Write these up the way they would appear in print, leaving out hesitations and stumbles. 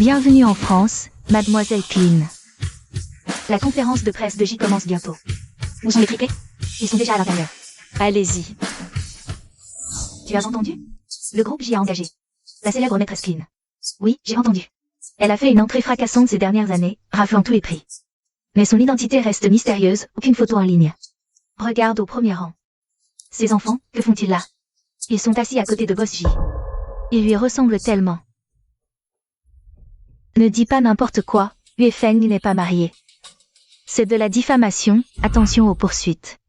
Bienvenue en France, mademoiselle Clean. La conférence de presse de J commence bientôt. Où sont les triplés? Ils sont déjà à l'intérieur. Allez-y. Tu as entendu? Le groupe J a engagé la célèbre maîtresse Clean. Oui, j'ai entendu. Elle a fait une entrée fracassante ces dernières années, raflant tous les prix. Mais son identité reste mystérieuse, aucune photo en ligne. Regarde au premier rang. Ces enfants, que font-ils là? Ils sont assis à côté de Boss J. Ils lui ressemblent tellement. Ne dis pas n'importe quoi, Yue Feng n'est pas marié. C'est de la diffamation, attention aux poursuites.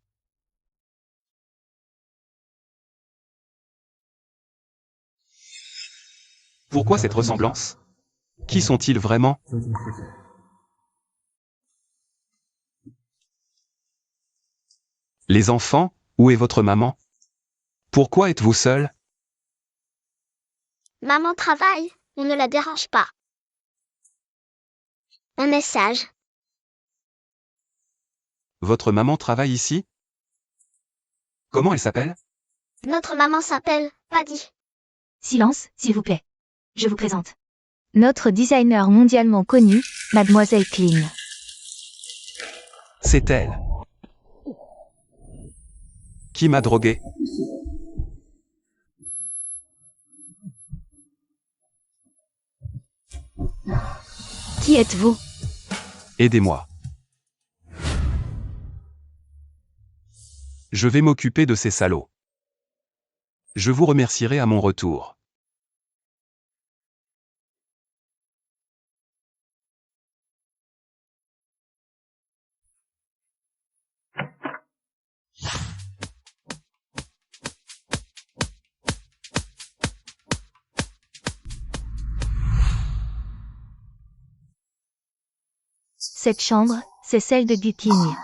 Pourquoi cette ressemblance? Qui sont-ils vraiment? Les enfants, où est votre maman? Pourquoi êtes-vous seul? Maman travaille, on ne la dérange pas. On est sage. Votre maman travaille ici? Comment elle s'appelle? Notre maman s'appelle Paddy. Silence, s'il vous plaît. Je vous présente. Notre designer mondialement connu, mademoiselle Clean. C'est elle. Qui m'a drogué? Qui êtes-vous? Aidez-moi. Je vais m'occuper de ces salauds. Je vous remercierai à mon retour. Cette chambre, c'est celle de Guking.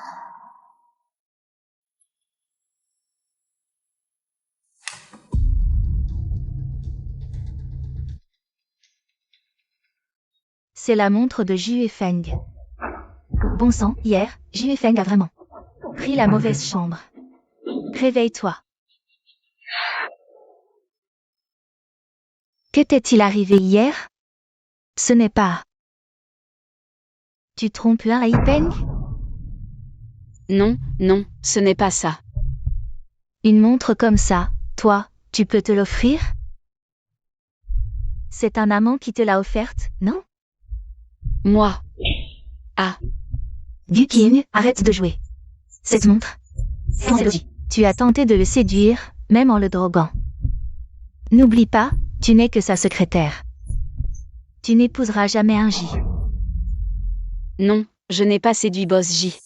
C'est la montre de Yue Feng. Bon sang, hier, Yue Feng a vraiment pris la mauvaise chambre. Réveille-toi. Que t'est-il arrivé hier? Ce n'est pas... Tu trompes un Yue Feng? Non, non, ce n'est pas ça. Une montre comme ça, toi, tu peux te l'offrir? C'est un amant qui te l'a offerte, non? Moi. Ah. Guking, arrête de jouer. Cette montre, c'est Elodie. Tu as tenté de le séduire, même en le droguant. N'oublie pas, tu n'es que sa secrétaire. Tu n'épouseras jamais un J. Non, je n'ai pas séduit Boss J.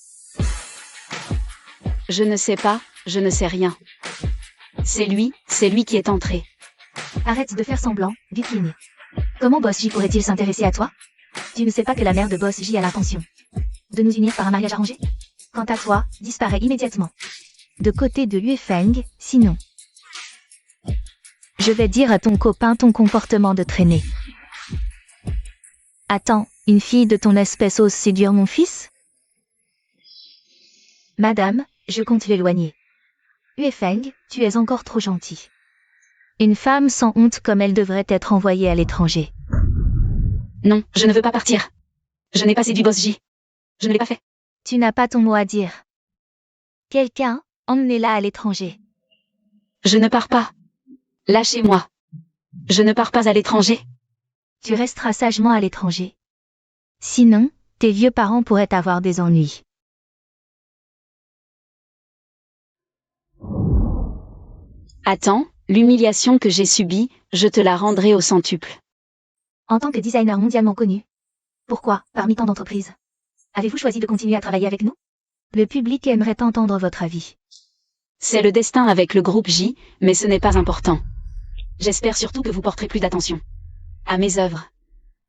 Je ne sais pas, je ne sais rien. C'est lui qui est entré. Arrête de faire semblant, Guking. Comment Boss J pourrait-il s'intéresser à toi? Tu ne sais pas que la mère de Boss J a l'intention de nous unir par un mariage arrangé? Quant à toi, disparais immédiatement de côté de Yue Feng, sinon je vais dire à ton copain ton comportement de traînée. Attends, une fille de ton espèce ose séduire mon fils? Madame, je compte l'éloigner. Yue Feng, tu es encore trop gentille. Une femme sans honte comme elle devrait être envoyée à l'étranger. Non, je ne veux pas partir. Je n'ai pas séduit Boss J. Je ne l'ai pas fait. Tu n'as pas ton mot à dire. Quelqu'un, emmenez-la à l'étranger. Je ne pars pas. Lâchez-moi. Je ne pars pas à l'étranger. Tu resteras sagement à l'étranger. Sinon, tes vieux parents pourraient avoir des ennuis. Attends, l'humiliation que j'ai subie, je te la rendrai au centuple. En tant que designer mondialement connu, pourquoi, parmi tant d'entreprises, avez-vous choisi de continuer à travailler avec nous? Le public aimerait entendre votre avis. C'est le destin avec le groupe J, mais ce n'est pas important. J'espère surtout que vous porterez plus d'attention à mes œuvres.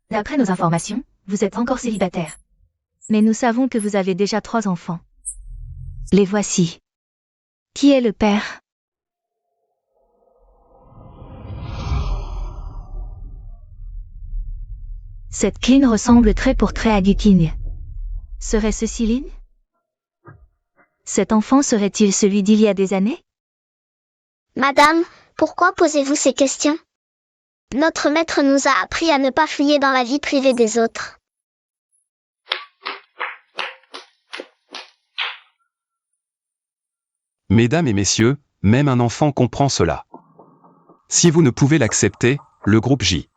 D'après nos informations, vous êtes encore célibataire. Mais nous savons que vous avez déjà 3 enfants. Les voici. Qui est le père? Cette Clean ressemble trait pour trait à Guking. Serait-ce Céline? Cet enfant serait-il celui d'il y a des années? Madame, pourquoi posez-vous ces questions? Notre maître nous a appris à ne pas fouiller dans la vie privée des autres. Mesdames et messieurs, même un enfant comprend cela. Si vous ne pouvez l'accepter, le groupe J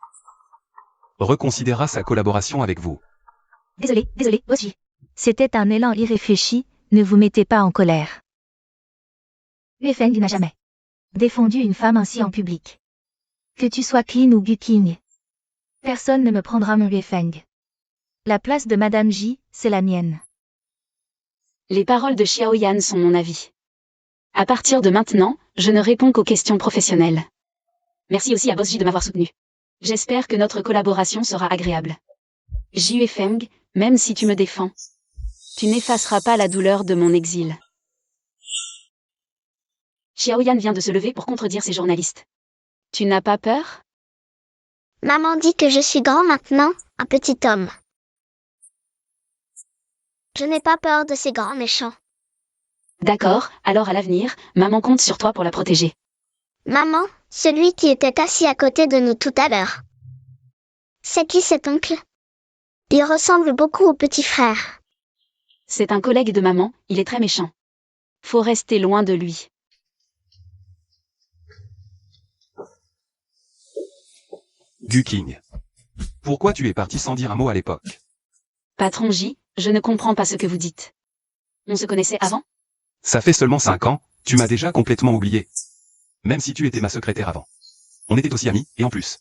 reconsidérera sa collaboration avec vous. Désolé, boss J. C'était un élan irréfléchi, ne vous mettez pas en colère. Yue Feng n'a jamais défendu une femme ainsi en public. Que tu sois Qin ou Gu Qing. Personne ne me prendra mon Yue Feng. La place de Madame J, c'est la mienne. Les paroles de Xiaoyan sont mon avis. À partir de maintenant, je ne réponds qu'aux questions professionnelles. Merci aussi à Boss J de m'avoir soutenu. J'espère que notre collaboration sera agréable. Yue Feng, même si tu me défends, tu n'effaceras pas la douleur de mon exil. Xiaoyan vient de se lever pour contredire ces journalistes. Tu n'as pas peur? Maman dit que je suis grand maintenant, un petit homme. Je n'ai pas peur de ces grands méchants. D'accord, alors à l'avenir, maman compte sur toi pour la protéger. Maman, celui qui était assis à côté de nous tout à l'heure. C'est qui cet oncle? Il ressemble beaucoup au petit frère. C'est un collègue de maman, il est très méchant. Faut rester loin de lui. Gu Qing. Pourquoi tu es parti sans dire un mot à l'époque? Patron J, je ne comprends pas ce que vous dites. On se connaissait avant? Ça fait seulement 5 ans, tu m'as déjà complètement oublié. Même si tu étais ma secrétaire avant. On était aussi amis, et en plus.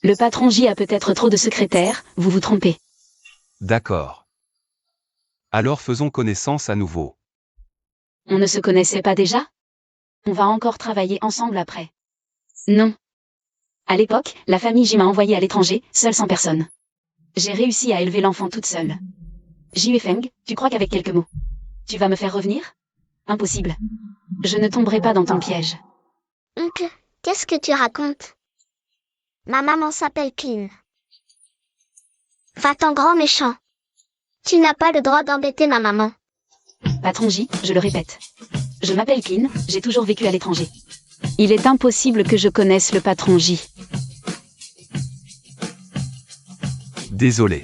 Le patron J a peut-être trop de secrétaires, vous vous trompez. D'accord. Alors faisons connaissance à nouveau. On ne se connaissait pas déjà? On va encore travailler ensemble après. Non. À l'époque, la famille J m'a envoyée à l'étranger, seule sans personne. J'ai réussi à élever l'enfant toute seule. Yue Feng, tu crois qu'avec quelques mots, tu vas me faire revenir? Impossible. Je ne tomberai pas dans ton piège. Oncle, qu'est-ce que tu racontes? Ma maman s'appelle Qin. Va-t'en grand méchant. Tu n'as pas le droit d'embêter ma maman. Patron J, je le répète. Je m'appelle Qin, j'ai toujours vécu à l'étranger. Il est impossible que je connaisse le patron J. Désolé.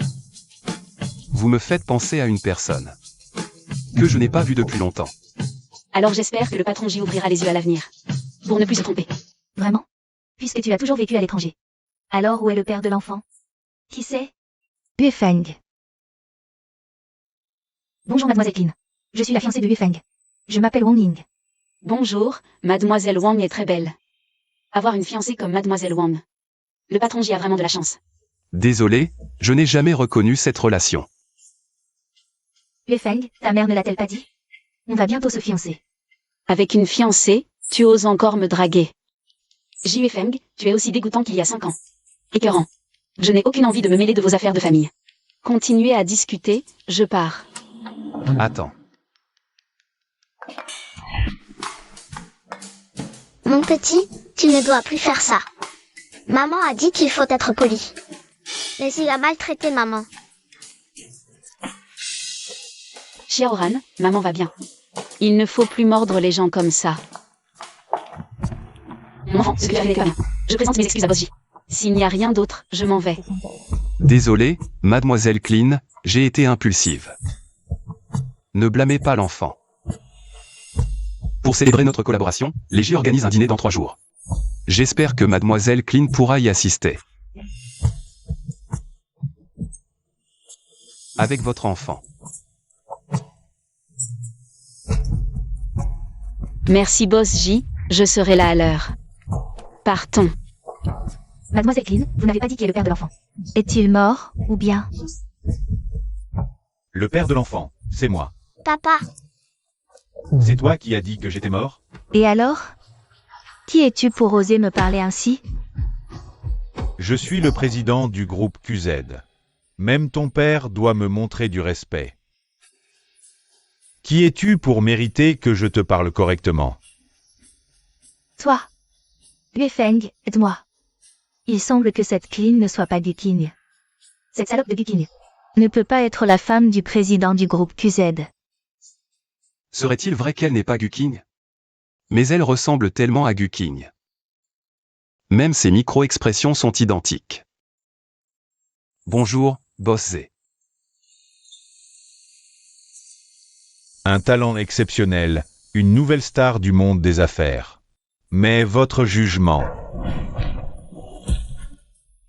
Vous me faites penser à une personne que je n'ai pas vue depuis longtemps. Alors j'espère que le patron J ouvrira les yeux à l'avenir. Pour ne plus se tromper. Vraiment? Puisque tu as toujours vécu à l'étranger. Alors où est le père de l'enfant? Qui c'est? Yue Feng. Bonjour mademoiselle Qin. Je suis la fiancée de Yue Feng. Je m'appelle Wang Ying. Bonjour, mademoiselle Wang est très belle. Avoir une fiancée comme mademoiselle Wang. Le patron J a vraiment de la chance. Désolé, je n'ai jamais reconnu cette relation. Yue Feng, ta mère ne l'a-t-elle pas dit? On va bientôt se fiancer. Avec une fiancée, tu oses encore me draguer. Yue Feng, tu es aussi dégoûtant qu'il y a 5 ans. Écœurant. Je n'ai aucune envie de me mêler de vos affaires de famille. Continuez à discuter, je pars. Attends. Mon petit, tu ne dois plus faire ça. Maman a dit qu'il faut être poli. Mais il a maltraité maman. Xiaoran, maman va bien. Il ne faut plus mordre les gens comme ça. Mon enfant, ce que tu as fait n'était pas bien. Je présente mes excuses à Boss J. S'il n'y a rien d'autre, je m'en vais. Désolé, mademoiselle Clean, j'ai été impulsive. Ne blâmez pas l'enfant. Pour célébrer notre collaboration, les J organisent un dîner dans 3 jours. J'espère que mademoiselle Clean pourra y assister. Avec votre enfant. Merci Boss J, je serai là à l'heure. Partons. Mademoiselle Clean, vous n'avez pas dit qui est le père de l'enfant. Est-il mort, ou bien? Le père de l'enfant, c'est moi. Papa, C'est toi qui as dit que j'étais mort? Et alors? Qui es-tu pour oser me parler ainsi? Je suis le président du groupe QZ. Même ton père doit me montrer du respect. Qui es-tu pour mériter que je te parle correctement? Toi. Yue Feng, aide-moi. Il semble que cette Clean ne soit pas Gu Qing. Cette salope de Gu Qing ne peut pas être la femme du président du groupe QZ. Serait-il vrai qu'elle n'est pas Gu Qing? Mais elle ressemble tellement à Gu Qing. Même ses micro-expressions sont identiques. Bonjour, Boss Z. Un talent exceptionnel, une nouvelle star du monde des affaires. Mais votre jugement.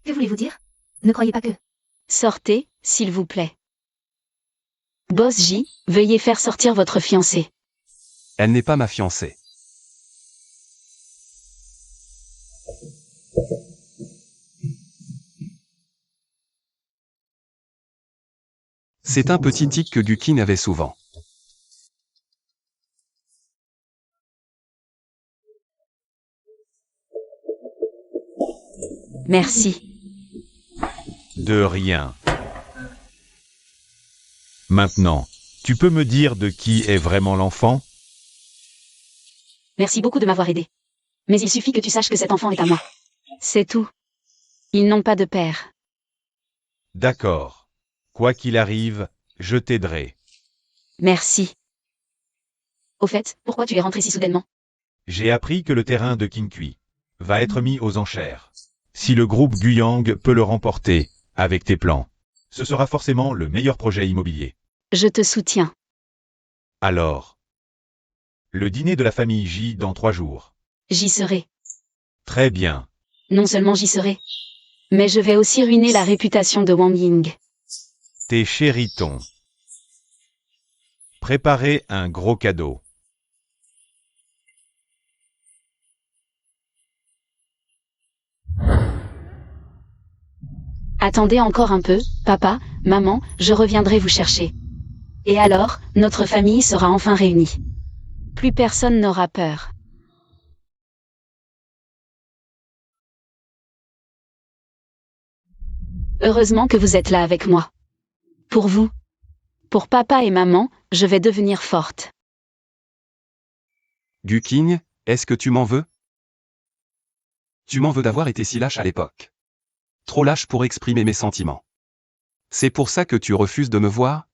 Que voulez-vous dire? Ne croyez pas que... Sortez, s'il vous plaît. Boss J, veuillez faire sortir votre fiancée. Elle n'est pas ma fiancée. C'est un petit tic que Gukin avait souvent. Merci. De rien. Maintenant, tu peux me dire de qui est vraiment l'enfant? Merci beaucoup de m'avoir aidé. Mais il suffit que tu saches que cet enfant est à moi. C'est tout. Ils n'ont pas de père. D'accord. Quoi qu'il arrive, je t'aiderai. Merci. Au fait, pourquoi tu es rentré si soudainement? J'ai appris que le terrain de Qinkui va être mis aux enchères. Si le groupe Guyang peut le remporter, avec tes plans, ce sera forcément le meilleur projet immobilier. Je te soutiens. Alors, le dîner de la famille J dans 3 jours. J'y serai. Très bien. Non seulement j'y serai, mais je vais aussi ruiner la réputation de Wang Ying. Tes chéritons. Préparez un gros cadeau. Attendez encore un peu, papa, maman, je reviendrai vous chercher. Et alors, notre famille sera enfin réunie. Plus personne n'aura peur. Heureusement que vous êtes là avec moi. Pour vous, pour papa et maman, je vais devenir forte. Gukin, est-ce que tu m'en veux? Tu m'en veux d'avoir été si lâche à l'époque. Trop lâche pour exprimer mes sentiments. C'est pour ça que tu refuses de me voir?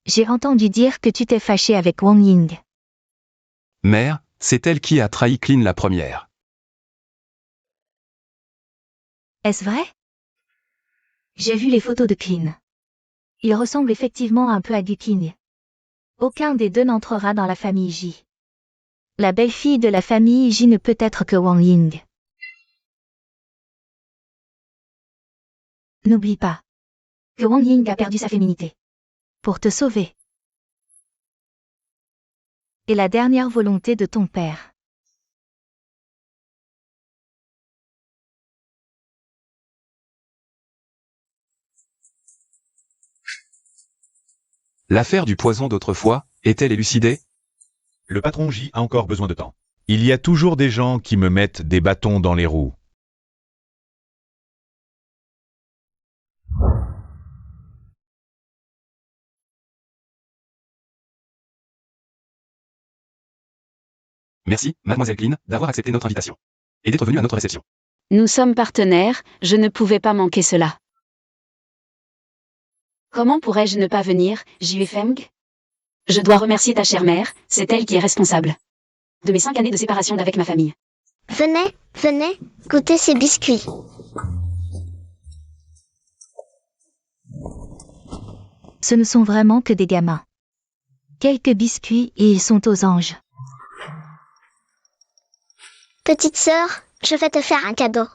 J'ai entendu dire que tu t'es fâché avec Wang Ying. Mère, c'est elle qui a trahi Clean la première. Est-ce vrai? J'ai vu les photos de Clean. Il ressemble effectivement un peu à Gukin. Aucun des deux n'entrera dans la famille J. La belle-fille de la famille J ne peut être que Wang Ying. N'oublie pas que Wang Ying a perdu sa féminité. Pour te sauver. Et la dernière volonté de ton père. L'affaire du poison d'autrefois, est-elle élucidée? Le patron J a encore besoin de temps. Il y a toujours des gens qui me mettent des bâtons dans les roues. Merci, mademoiselle Clean, d'avoir accepté notre invitation. Et d'être venue à notre réception. Nous sommes partenaires, je ne pouvais pas manquer cela. Comment pourrais-je ne pas venir, Jue Feng? Je dois remercier ta chère mère, c'est elle qui est responsable de mes 5 années de séparation d'avec ma famille. Venez, goûtez ces biscuits. Ce ne sont vraiment que des gamins. Quelques biscuits et ils sont aux anges. Petite sœur, je vais te faire un cadeau.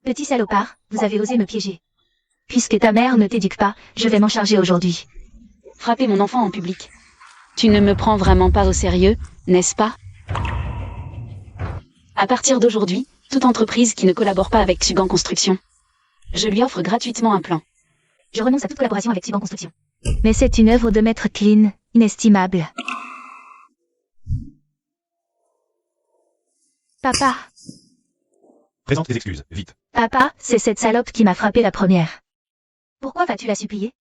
Petit salopard, vous avez osé me piéger. Puisque ta mère ne t'éduque pas, je vais m'en charger aujourd'hui. Frapper mon enfant en public. Tu ne me prends vraiment pas au sérieux, n'est-ce pas? À partir d'aujourd'hui, toute entreprise qui ne collabore pas avec Tsugan Construction, je lui offre gratuitement un plan. Je renonce à toute collaboration avec Tsugan Construction. Mais c'est une œuvre de maître Clean, inestimable. Papa. Présente tes excuses, vite. Papa, c'est cette salope qui m'a frappé la première. Pourquoi vas-tu la supplier?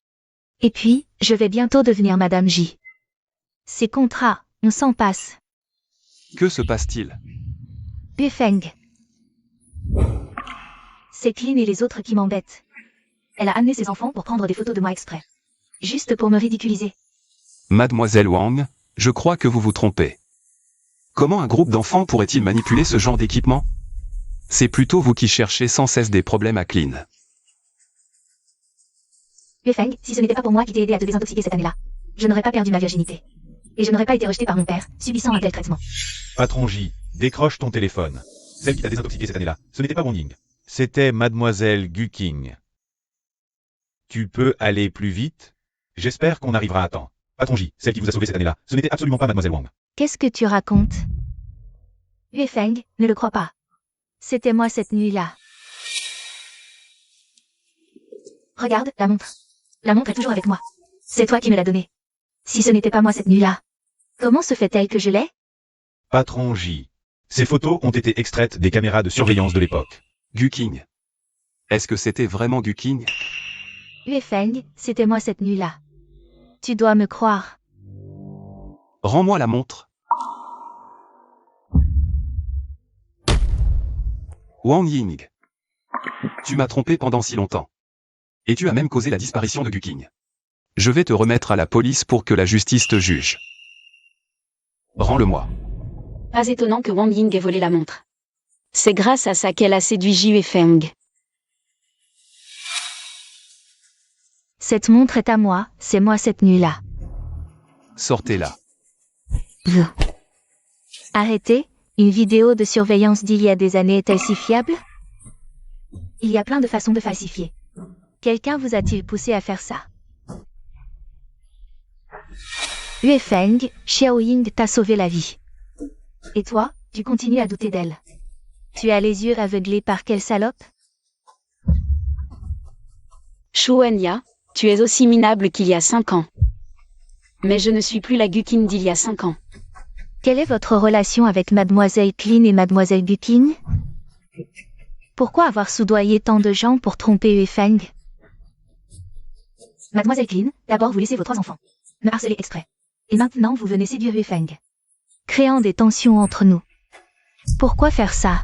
Et puis, je vais bientôt devenir Madame J. Ces contrats, on s'en passe. Que se passe-t-il? Bufeng. C'est Clean et les autres qui m'embêtent. Elle a amené ses enfants pour prendre des photos de moi exprès. Juste pour me ridiculiser. Mademoiselle Wang, je crois que vous vous trompez. Comment un groupe d'enfants pourrait-il manipuler ce genre d'équipement? C'est plutôt vous qui cherchez sans cesse des problèmes à Clean. Feng, si ce n'était pas pour moi qui t'ai aidé à te désintoxiquer cette année-là, je n'aurais pas perdu ma virginité. Et je n'aurais pas été rejeté par mon père, subissant un tel traitement. Patron J, décroche ton téléphone. Celle qui t'a désintoxiqué cette année-là, ce n'était pas Wang Ying. C'était Mademoiselle Gu Qing. Tu peux aller plus vite? J'espère qu'on arrivera à temps. Patron J, celle qui vous a sauvé cette année-là, ce n'était absolument pas Mademoiselle Wang. Qu'est-ce que tu racontes? Feng, ne le crois pas. C'était moi cette nuit-là. Regarde, la montre. La montre est toujours avec moi. C'est toi qui me l'as donnée. Si ce n'était pas moi cette nuit-là, comment se fait-elle que je l'ai? Patron J. Ces photos ont été extraites des caméras de surveillance de l'époque. Gu Qing. Est-ce que c'était vraiment Gu Qing? Feng, c'était moi cette nuit-là. Tu dois me croire. Rends-moi la montre. Wang Ying. Tu m'as trompé pendant si longtemps. Et tu as même causé la disparition de Gu Qing. Je vais te remettre à la police pour que la justice te juge. Rends-le-moi. Pas étonnant que Wang Ying ait volé la montre. C'est grâce à ça qu'elle a séduit Ji Feng. Cette montre est à moi, c'est moi cette nuit-là. Sortez-la. Arrêtez, une vidéo de surveillance d'il y a des années est-elle si fiable? Il y a plein de façons de falsifier. Quelqu'un vous a-t-il poussé à faire ça? Feng, Xiao Ying t'a sauvé la vie. Et toi, tu continues à douter d'elle. Tu as les yeux aveuglés par quelle salope? Shu Wenya, tu es aussi minable qu'il y a 5 ans. Mais je ne suis plus la Gu Qing d'il y a 5 ans. Quelle est votre relation avec Mademoiselle Clean et Mademoiselle Gu Qing? Pourquoi avoir soudoyé tant de gens pour tromper Feng? Mademoiselle Clean, d'abord vous laissez vos 3 enfants. Me harceler exprès. Et maintenant vous venez séduire Feng. Créant des tensions entre nous. Pourquoi faire ça?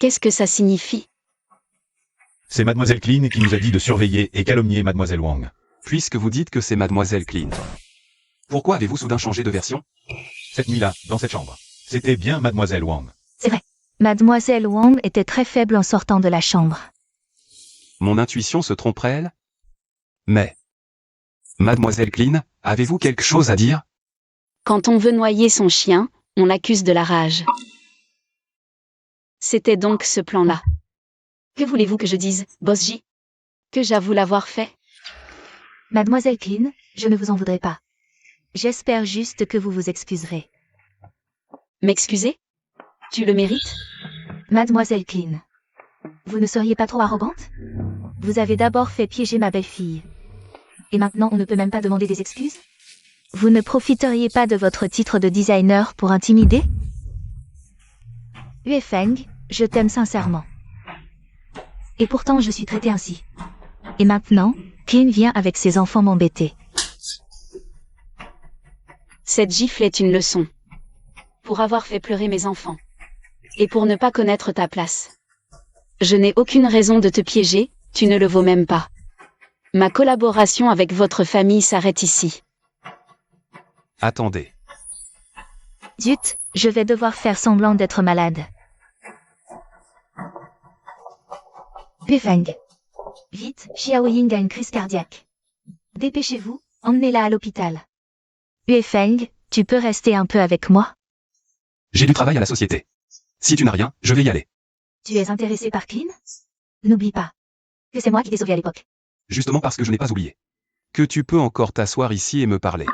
Qu'est-ce que ça signifie? C'est Mademoiselle Clean qui nous a dit de surveiller et calomnier Mademoiselle Wang. Puisque vous dites que c'est Mademoiselle Clean. Pourquoi avez-vous soudain changé de version? Cette nuit-là, dans cette chambre, c'était bien Mademoiselle Wang. C'est vrai. Mademoiselle Wang était très faible en sortant de la chambre. Mon intuition se tromperait-elle? Mais... Mademoiselle Clean, avez-vous quelque chose à dire? Quand on veut noyer son chien, on l'accuse de la rage. C'était donc ce plan-là. Que voulez-vous que je dise, Boss J? Que j'avoue l'avoir fait? Mademoiselle Clean, je ne vous en voudrais pas. J'espère juste que vous vous excuserez. M'excuser? Tu le mérites? Mademoiselle Clean, vous ne seriez pas trop arrogante? Vous avez d'abord fait piéger ma belle-fille. Et maintenant on ne peut même pas demander des excuses? Vous ne profiteriez pas de votre titre de designer pour intimider? Feng, je t'aime sincèrement. Et pourtant je suis traitée ainsi. Et maintenant, Clean vient avec ses enfants m'embêter. Cette gifle est une leçon. Pour avoir fait pleurer mes enfants. Et pour ne pas connaître ta place. Je n'ai aucune raison de te piéger, tu ne le vaux même pas. Ma collaboration avec votre famille s'arrête ici. Attendez. Zut, je vais devoir faire semblant d'être malade. Feng. Vite, Xiao Ying a une crise cardiaque. Dépêchez-vous, emmenez-la à l'hôpital. Feng, tu peux rester un peu avec moi? J'ai du travail à la société. Si tu n'as rien, je vais y aller. Tu es intéressé par Clean? N'oublie pas que c'est moi qui t'ai sauvé à l'époque. Justement parce que je n'ai pas oublié. Que tu peux encore t'asseoir ici et me parler.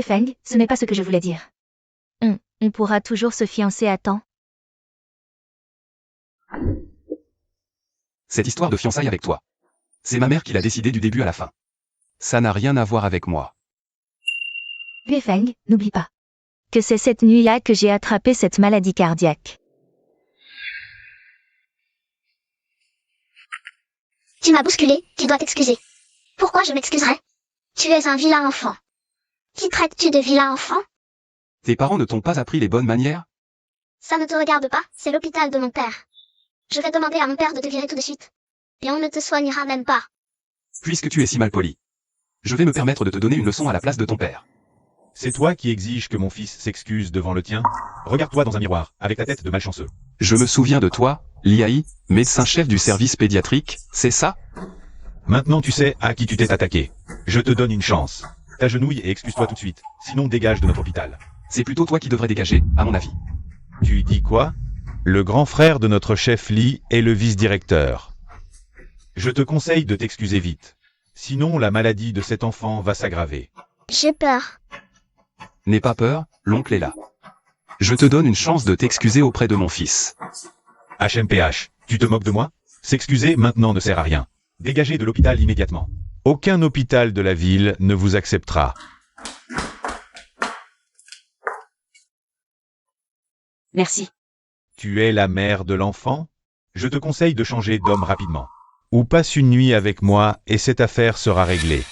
Feng, ce n'est pas ce que je voulais dire. On pourra toujours se fiancer à temps. Cette histoire de fiançailles avec toi. C'est ma mère qui l'a décidé du début à la fin. Ça n'a rien à voir avec moi. Feng, n'oublie pas que c'est cette nuit-là que j'ai attrapé cette maladie cardiaque. Tu m'as bousculé, tu dois t'excuser. Pourquoi je m'excuserais? Tu es un vilain enfant. Qui traites-tu de vilain enfant? Tes parents ne t'ont pas appris les bonnes manières? Ça ne te regarde pas, c'est l'hôpital de mon père. Je vais demander à mon père de te virer tout de suite. Et on ne te soignera même pas. Puisque tu es si mal poli. Je vais me permettre de te donner une leçon à la place de ton père. C'est toi qui exiges que mon fils s'excuse devant le tien? Regarde-toi dans un miroir, avec ta tête de malchanceux. Je me souviens de toi, Liaï, médecin-chef du service pédiatrique, c'est ça? Maintenant tu sais à qui tu t'es attaqué. Je te donne une chance. T'agenouille et excuse-toi tout de suite, sinon dégage de notre hôpital. C'est plutôt toi qui devrais dégager, à mon avis. Tu dis quoi? Le grand frère de notre chef Lee est le vice-directeur. Je te conseille de t'excuser vite. Sinon la maladie de cet enfant va s'aggraver. J'ai peur. N'aie pas peur, l'oncle est là. Je te donne une chance de t'excuser auprès de mon fils. HMPH, tu te moques de moi? S'excuser maintenant ne sert à rien. Dégagez de l'hôpital immédiatement. Aucun hôpital de la ville ne vous acceptera. Merci. Tu es la mère de l'enfant? Je te conseille de changer d'homme rapidement. Ou passe une nuit avec moi et cette affaire sera réglée.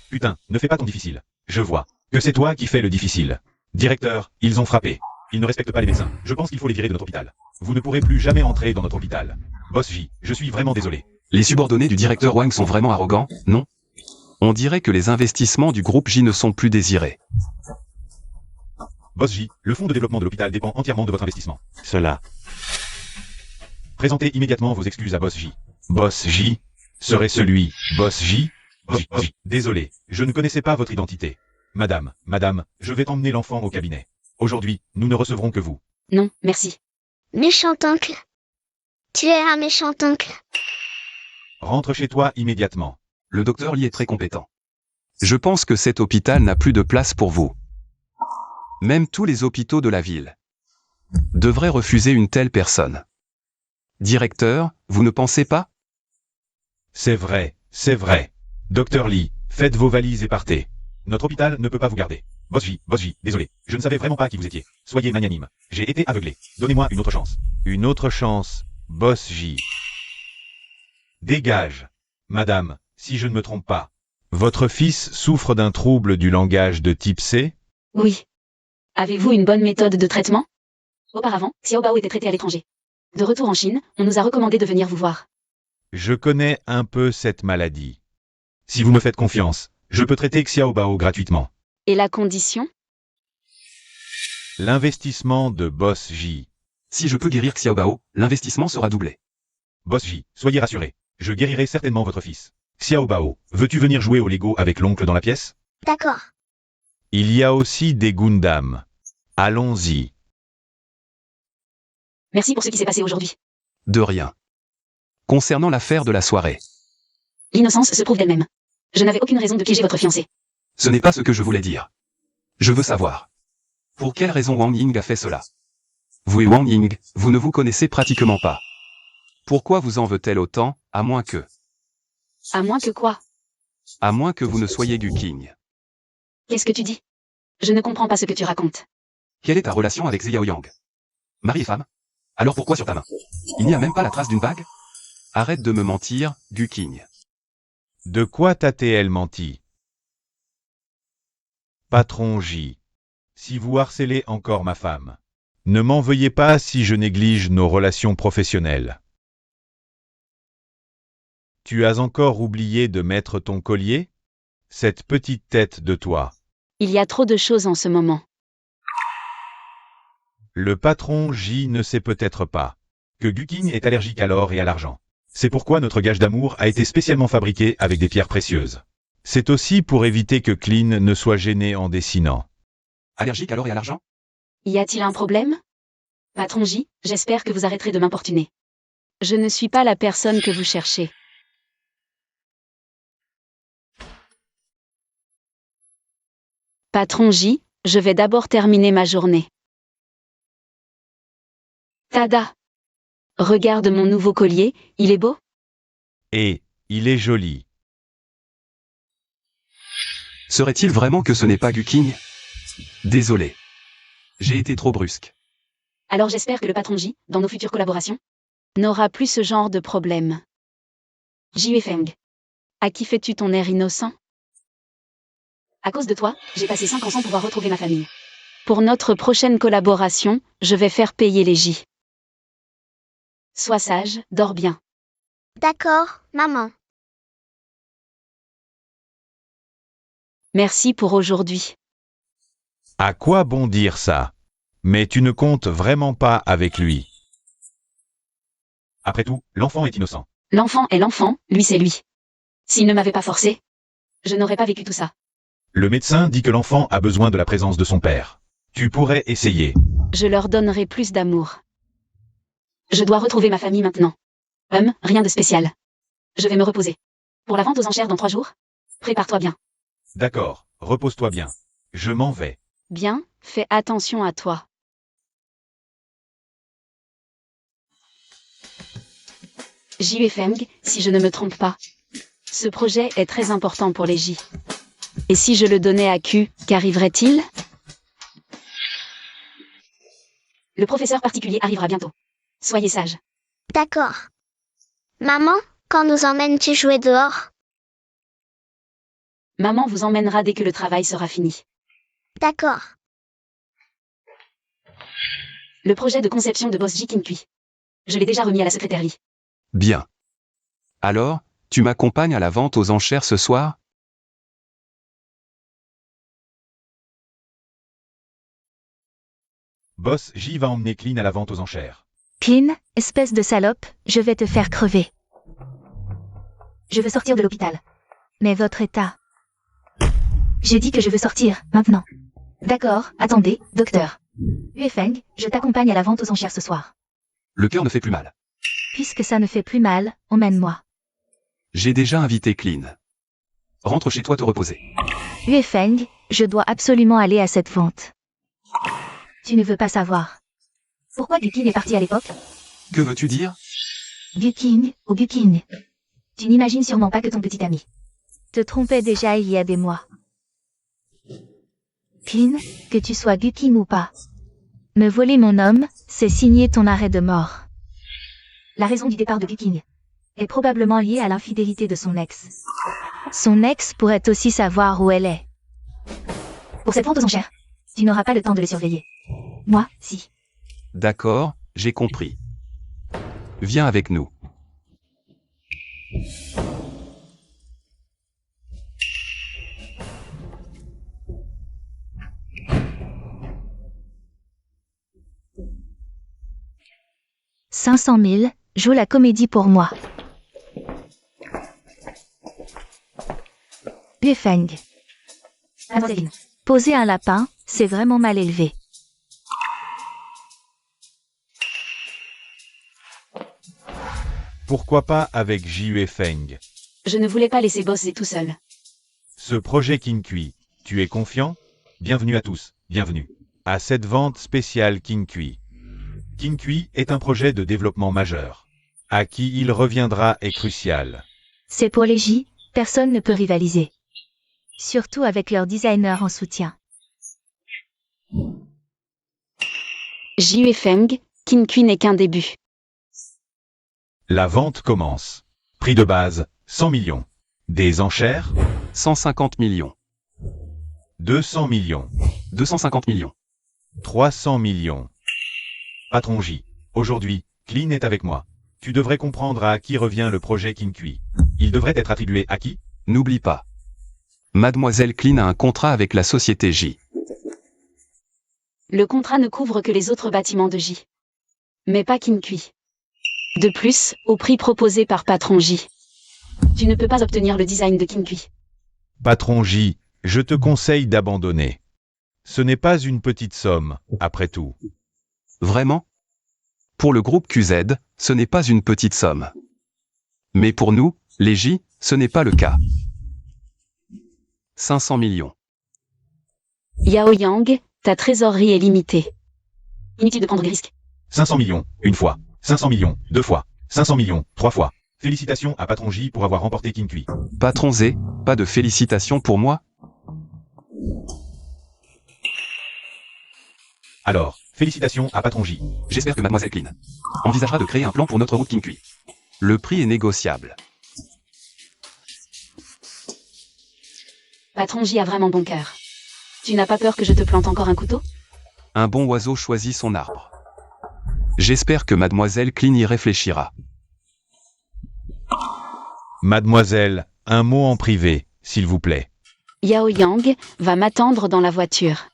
Putain, ne fais pas ton difficile. Je vois que c'est toi qui fais le difficile. Directeur, ils ont frappé. Ils ne respectent pas les médecins. Je pense qu'il faut les virer de notre hôpital. Vous ne pourrez plus jamais entrer dans notre hôpital. Boss J, je suis vraiment désolé. Les subordonnés du directeur Wang sont vraiment arrogants, non? On dirait que les investissements du groupe J ne sont plus désirés. Boss J, le fonds de développement de l'hôpital dépend entièrement de votre investissement. Cela. Présentez immédiatement vos excuses à Boss J. Boss J serait celui. Boss J. Boss J. Désolé, je ne connaissais pas votre identité. Madame, je vais emmener l'enfant au cabinet. Aujourd'hui, nous ne recevrons que vous. Non, merci. Méchant oncle. Tu es un méchant oncle. Rentre chez toi immédiatement. Le docteur Lee est très compétent. Je pense que cet hôpital n'a plus de place pour vous. Même tous les hôpitaux de la ville devraient refuser une telle personne. Directeur, vous ne pensez pas? C'est vrai, c'est vrai. Docteur Lee, faites vos valises et partez. Notre hôpital ne peut pas vous garder. Boss J, désolé. Je ne savais vraiment pas qui vous étiez. Soyez magnanime. J'ai été aveuglé. Donnez-moi une autre chance. Une autre chance, Boss J. Dégage. Madame, si je ne me trompe pas. Votre fils souffre d'un trouble du langage de type C? Oui. Avez-vous une bonne méthode de traitement? Auparavant, Xiao Bao était traité à l'étranger. De retour en Chine, on nous a recommandé de venir vous voir. Je connais un peu cette maladie. Si vous me faites confiance, je peux traiter Xiao Bao gratuitement. Et la condition? L'investissement de Boss J. Si je peux guérir Xiao Bao, l'investissement sera doublé. Boss J, soyez rassuré. Je guérirai certainement votre fils. Xiao Bao, veux-tu venir jouer au Lego avec l'oncle dans la pièce? D'accord. Il y a aussi des Gundam. Allons-y. Merci pour ce qui s'est passé aujourd'hui. De rien. Concernant l'affaire de la soirée, L'innocence se prouve d'elle-même. Je n'avais aucune raison de piéger votre fiancé. ce n'est pas ce que je voulais dire. Je veux savoir. Pour quelle raison Wang Ying a fait cela? Vous et Wang Ying, vous ne vous connaissez pratiquement pas. Pourquoi vous en veut-elle autant, à moins que... À moins que quoi? À moins que vous ne soyez Gu King. Qu'est-ce que tu dis? Je ne comprends pas ce que tu racontes. Quelle est ta relation avec Xiao Yang? Mari et femme? Alors pourquoi sur ta main? Il n'y a même pas la trace d'une bague? Arrête de me mentir, Gu King. De quoi t'a-t-elle menti? Patron J. Si vous harcelez encore ma femme, ne m'en veuillez pas si je néglige nos relations professionnelles. Tu as encore oublié de mettre ton collier? Cette petite tête de toi. Il y a trop de choses en ce moment. Le patron J ne sait peut-être pas que Guking est allergique à l'or et à l'argent. C'est pourquoi notre gage d'amour a été spécialement fabriqué avec des pierres précieuses. C'est aussi pour éviter que Clean ne soit gêné en dessinant. Allergique à l'or et à l'argent? Y a-t-il un problème? Patron J, j'espère que vous arrêterez de m'importuner. Je ne suis pas la personne que vous cherchez. Patron J, je vais d'abord terminer ma journée. Tada! Regarde mon nouveau collier, il est beau? Et, il est joli. Serait-il vraiment que ce n'est pas Gu King? Désolé. J'ai été trop brusque. Alors j'espère que le patron J, dans nos futures collaborations, n'aura plus ce genre de problème. J. Feng. À qui fais-tu ton air innocent? À cause de toi, j'ai passé 5 ans sans pouvoir retrouver ma famille. Pour notre prochaine collaboration, je vais faire payer les J. Sois sage, dors bien. D'accord, maman. Merci pour aujourd'hui. À quoi bon dire ça? Mais tu ne comptes vraiment pas avec lui. Après tout, l'enfant est innocent. L'enfant est l'enfant, lui c'est lui. S'il ne m'avait pas forcé, je n'aurais pas vécu tout ça. Le médecin dit que l'enfant a besoin de la présence de son père. Tu pourrais essayer. Je leur donnerai plus d'amour. Je dois retrouver ma famille maintenant. Rien de spécial. Je vais me reposer. Pour la vente aux enchères dans 3 jours, prépare-toi bien. D'accord, repose-toi bien. Je m'en vais. Bien, fais attention à toi. J.U. Feng, si je ne me trompe pas. Ce projet est très important pour les J. Et si je le donnais à Q, qu'arriverait-il? Le professeur particulier arrivera bientôt. Soyez sage. D'accord. Maman, quand nous emmènes-tu jouer dehors? Maman vous emmènera dès que le travail sera fini. D'accord. Le projet de conception de Boss J Kinkui. Je l'ai déjà remis à la secrétaire Lee. Bien. Alors, tu m'accompagnes à la vente aux enchères ce soir? Boss J va emmener Clean à la vente aux enchères. Clean, espèce de salope, je vais te faire crever. Je veux sortir de l'hôpital. Mais votre état... J'ai dit que je veux sortir, maintenant. D'accord, attendez, docteur. Feng, je t'accompagne à la vente aux enchères ce soir. Le cœur ne fait plus mal. Puisque ça ne fait plus mal, emmène-moi. J'ai déjà invité Clean. Rentre chez toi te reposer. Feng, je dois absolument aller à cette vente. Tu ne veux pas savoir. Pourquoi Guking est parti à l'époque? Que veux-tu dire? Guking, ou Guking. Tu n'imagines sûrement pas que ton petit ami te trompait déjà il y a des mois. Clean, que tu sois Guking ou pas. Me voler mon homme, c'est signer ton arrêt de mort. La raison du départ de Guking est probablement liée à l'infidélité de son ex. Son ex pourrait aussi savoir où elle est. Pour cette vente aux enchères, tu n'auras pas le temps de le surveiller. Moi, si. D'accord, j'ai compris. Viens avec nous. « 500 000, joue la comédie pour moi. » Feng. Mademoiselle. Poser un lapin, c'est vraiment mal élevé. Pourquoi pas avec J.U. Feng? Je ne voulais pas laisser Boss J tout seul. Ce projet Kinkui, tu es confiant? Bienvenue à tous, bienvenue à cette vente spéciale Kinkui. Kinkui est un projet de développement majeur. À qui il reviendra est crucial. C'est pour les J, personne ne peut rivaliser. Surtout avec leur designer en soutien. J.U. Feng, Kinkui n'est qu'un début. La vente commence. Prix de base, 100 millions. Des enchères, 150 millions. 200 millions. 250 millions. 300 millions. Patron J, aujourd'hui, Clean est avec moi. Tu devrais comprendre à qui revient le projet Kinkui. Il devrait être attribué à qui? N'oublie pas. Mademoiselle Clean a un contrat avec la société J. Le contrat ne couvre que les autres bâtiments de J. Mais pas Kinkui. De plus, au prix proposé par Patron J. Tu ne peux pas obtenir le design de Kinkui. Patron J, je te conseille d'abandonner. Ce n'est pas une petite somme, après tout. Vraiment? Pour le groupe QZ, ce n'est pas une petite somme. Mais pour nous, les J, ce n'est pas le cas. 500 millions. Yao Yang, ta trésorerie est limitée. Inutile de prendre des risques. 500 millions, une fois. 500 millions, deux fois. 500 millions, trois fois. Félicitations à Patron J pour avoir remporté Kinkui. Patron Z, pas de félicitations pour moi? Alors, félicitations à Patron J. J'espère que Mademoiselle Clean envisagera de créer un plan pour notre route Kinkui. Le prix est négociable. Patron J a vraiment bon cœur. Tu n'as pas peur que je te plante encore un couteau? Un bon oiseau choisit son arbre. J'espère que Mademoiselle Clean y réfléchira. Mademoiselle, un mot en privé, s'il vous plaît. Yao Yang va m'attendre dans la voiture.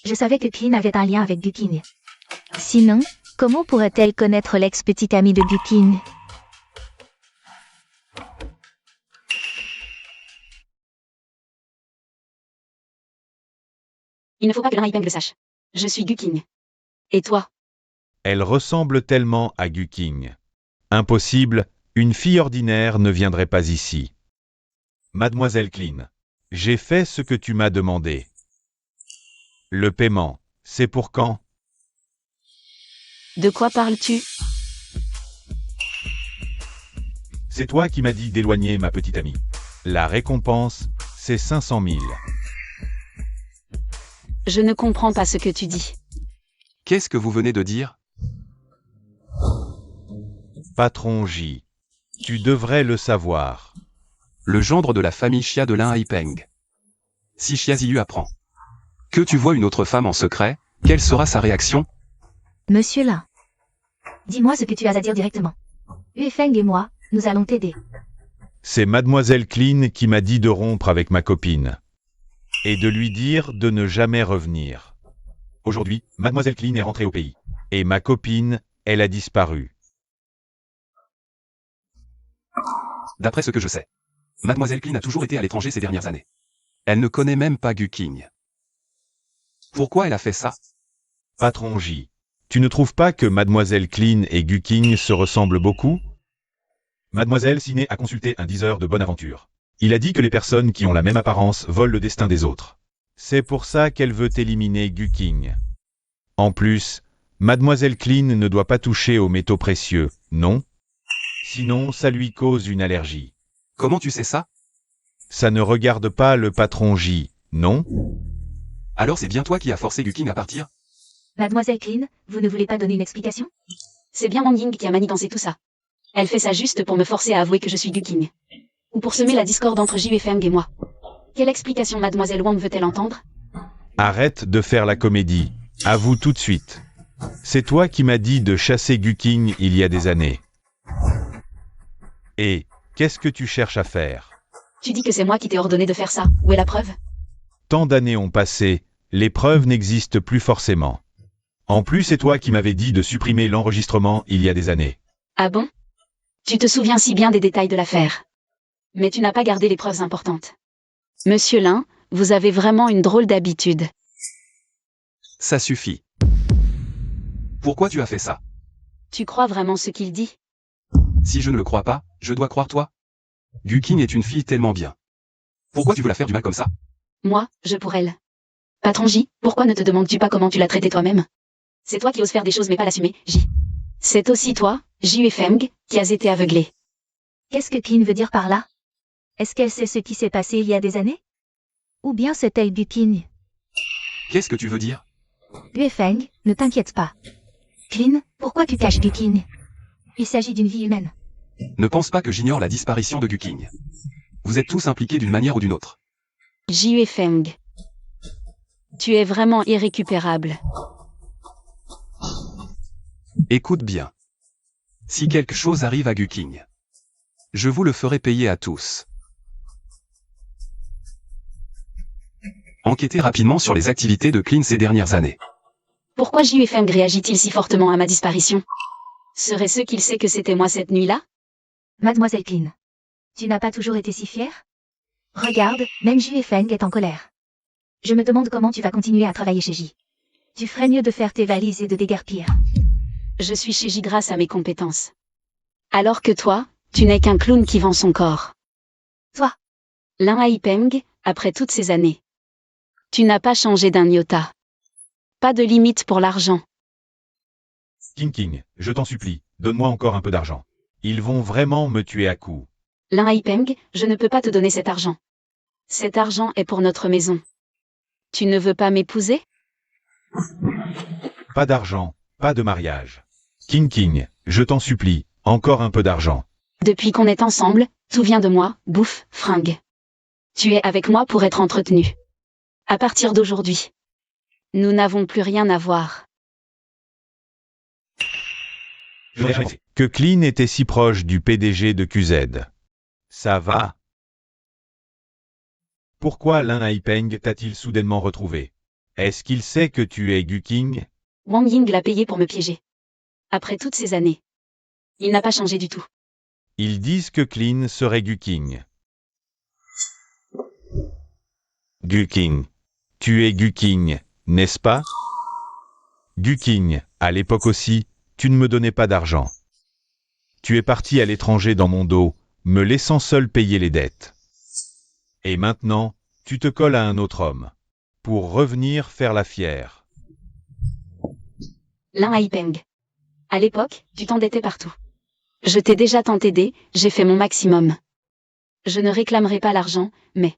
Je savais que Clean avait un lien avec Guking. Sinon, comment pourrait-elle connaître l'ex-petite amie de Guking? Il ne faut pas que Lin Haipeng le sache. Je suis Guking. Et toi? Elle ressemble tellement à Guking. Impossible, une fille ordinaire ne viendrait pas ici. Mademoiselle Clean, j'ai fait ce que tu m'as demandé. Le paiement, c'est pour quand? De quoi parles-tu? C'est toi qui m'as dit d'éloigner ma petite amie. La récompense, c'est 500 000. Je ne comprends pas ce que tu dis. Qu'est-ce que vous venez de dire? Patron J. Tu devrais le savoir. Le gendre de la famille Xia de Lin Haipeng. Si Xia Ziyu apprend que tu vois une autre femme en secret, quelle sera sa réaction? Monsieur Lin, dis-moi ce que tu as à dire directement. Huifeng et moi, nous allons t'aider. C'est Mademoiselle Clean qui m'a dit de rompre avec ma copine. Et de lui dire de ne jamais revenir. Aujourd'hui, Mademoiselle Clean est rentrée au pays. Et ma copine, elle a disparu. D'après ce que je sais, Mademoiselle Clean a toujours été à l'étranger ces dernières années. Elle ne connaît même pas Guking. Pourquoi elle a fait ça? Patron J. Tu ne trouves pas que Mademoiselle Clean et Guking se ressemblent beaucoup? Mademoiselle Ciné a consulté un diseur de bonne aventure. Il a dit que les personnes qui ont la même apparence volent le destin des autres. C'est pour ça qu'elle veut éliminer Guking. En plus, Mademoiselle Clean ne doit pas toucher aux métaux précieux, non? Sinon, ça lui cause une allergie. Comment tu sais ça? Ça ne regarde pas le patron J, non? Alors c'est bien toi qui as forcé Guking à partir? Mademoiselle Clean, vous ne voulez pas donner une explication? C'est bien Wang Ying qui a manigancé tout ça. Elle fait ça juste pour me forcer à avouer que je suis Guking. Ou pour semer la discorde entre Huifeng et moi. Quelle explication Mademoiselle Wang veut-elle entendre? Arrête de faire la comédie. Avoue tout de suite. C'est toi qui m'as dit de chasser Guking il y a des années. Et qu'est-ce que tu cherches à faire? Tu dis que c'est moi qui t'ai ordonné de faire ça. Où est la preuve? Tant d'années ont passé, les preuves n'existent plus forcément. En plus, c'est toi qui m'avais dit de supprimer l'enregistrement il y a des années. Ah bon? Tu te souviens si bien des détails de l'affaire. Mais tu n'as pas gardé les preuves importantes. Monsieur Lin, vous avez vraiment une drôle d'habitude. Ça suffit. Pourquoi tu as fait ça? Tu crois vraiment ce qu'il dit? Si je ne le crois pas, je dois croire toi. Guking est une fille tellement bien. Pourquoi tu veux la faire du mal comme ça? Moi, je pour elle. Patron J, pourquoi ne te demandes-tu pas comment tu l'as traité toi-même? C'est toi qui oses faire des choses mais pas l'assumer, J. C'est aussi toi, Huifeng, qui as été aveuglé. Qu'est-ce que Clean veut dire par là? Est-ce qu'elle sait ce qui s'est passé il y a des années? Ou bien c'est-elle Guking? Qu'est-ce que tu veux dire? Huifeng, ne t'inquiète pas. Clean, pourquoi tu caches Guking? Il s'agit d'une vie humaine. Ne pense pas que j'ignore la disparition de Guking. Vous êtes tous impliqués d'une manière ou d'une autre. Huifeng. Tu es vraiment irrécupérable. Écoute bien. Si quelque chose arrive à Guking, je vous le ferai payer à tous. Enquêtez rapidement sur les activités de Clean ces dernières années. Pourquoi Huifeng réagit-il si fortement à ma disparition? Serait-ce qu'il sait que c'était moi cette nuit-là? Mademoiselle Clean, tu n'as pas toujours été si fière? Regarde, même Huifeng est en colère. Je me demande comment tu vas continuer à travailler chez J. Tu ferais mieux de faire tes valises et de déguerpir. Je suis chez J grâce à mes compétences. Alors que toi, tu n'es qu'un clown qui vend son corps. Toi, Lin Haipeng, après toutes ces années. Tu n'as pas changé d'un iota. Pas de limite pour l'argent. King, je t'en supplie, donne-moi encore un peu d'argent. Ils vont vraiment me tuer à coups. Lin Haipeng, je ne peux pas te donner cet argent. Cet argent est pour notre maison. Tu ne veux pas m'épouser? Pas d'argent, pas de mariage. King, je t'en supplie, encore un peu d'argent. Depuis qu'on est ensemble, tout vient de moi, bouffe, fringue. Tu es avec moi pour être entretenu. À partir d'aujourd'hui, nous n'avons plus rien à voir. Que Clean était si proche du PDG de QZ. Ça va? Pourquoi Lin Haipeng t'a-t-il soudainement retrouvé? Est-ce qu'il sait que tu es Gu King? Wang Ying l'a payé pour me piéger. Après toutes ces années, il n'a pas changé du tout. Ils disent que Clean serait Gu King. Gu King. Tu es Gu King, n'est-ce pas? Gu King, à l'époque aussi, tu ne me donnais pas d'argent. Tu es parti à l'étranger dans mon dos, me laissant seul payer les dettes. Et maintenant, tu te colles à un autre homme. Pour revenir faire la fière. Lin Haipeng. À l'époque, tu t'endettais partout. Je t'ai déjà tant aidé, j'ai fait mon maximum. Je ne réclamerai pas l'argent, mais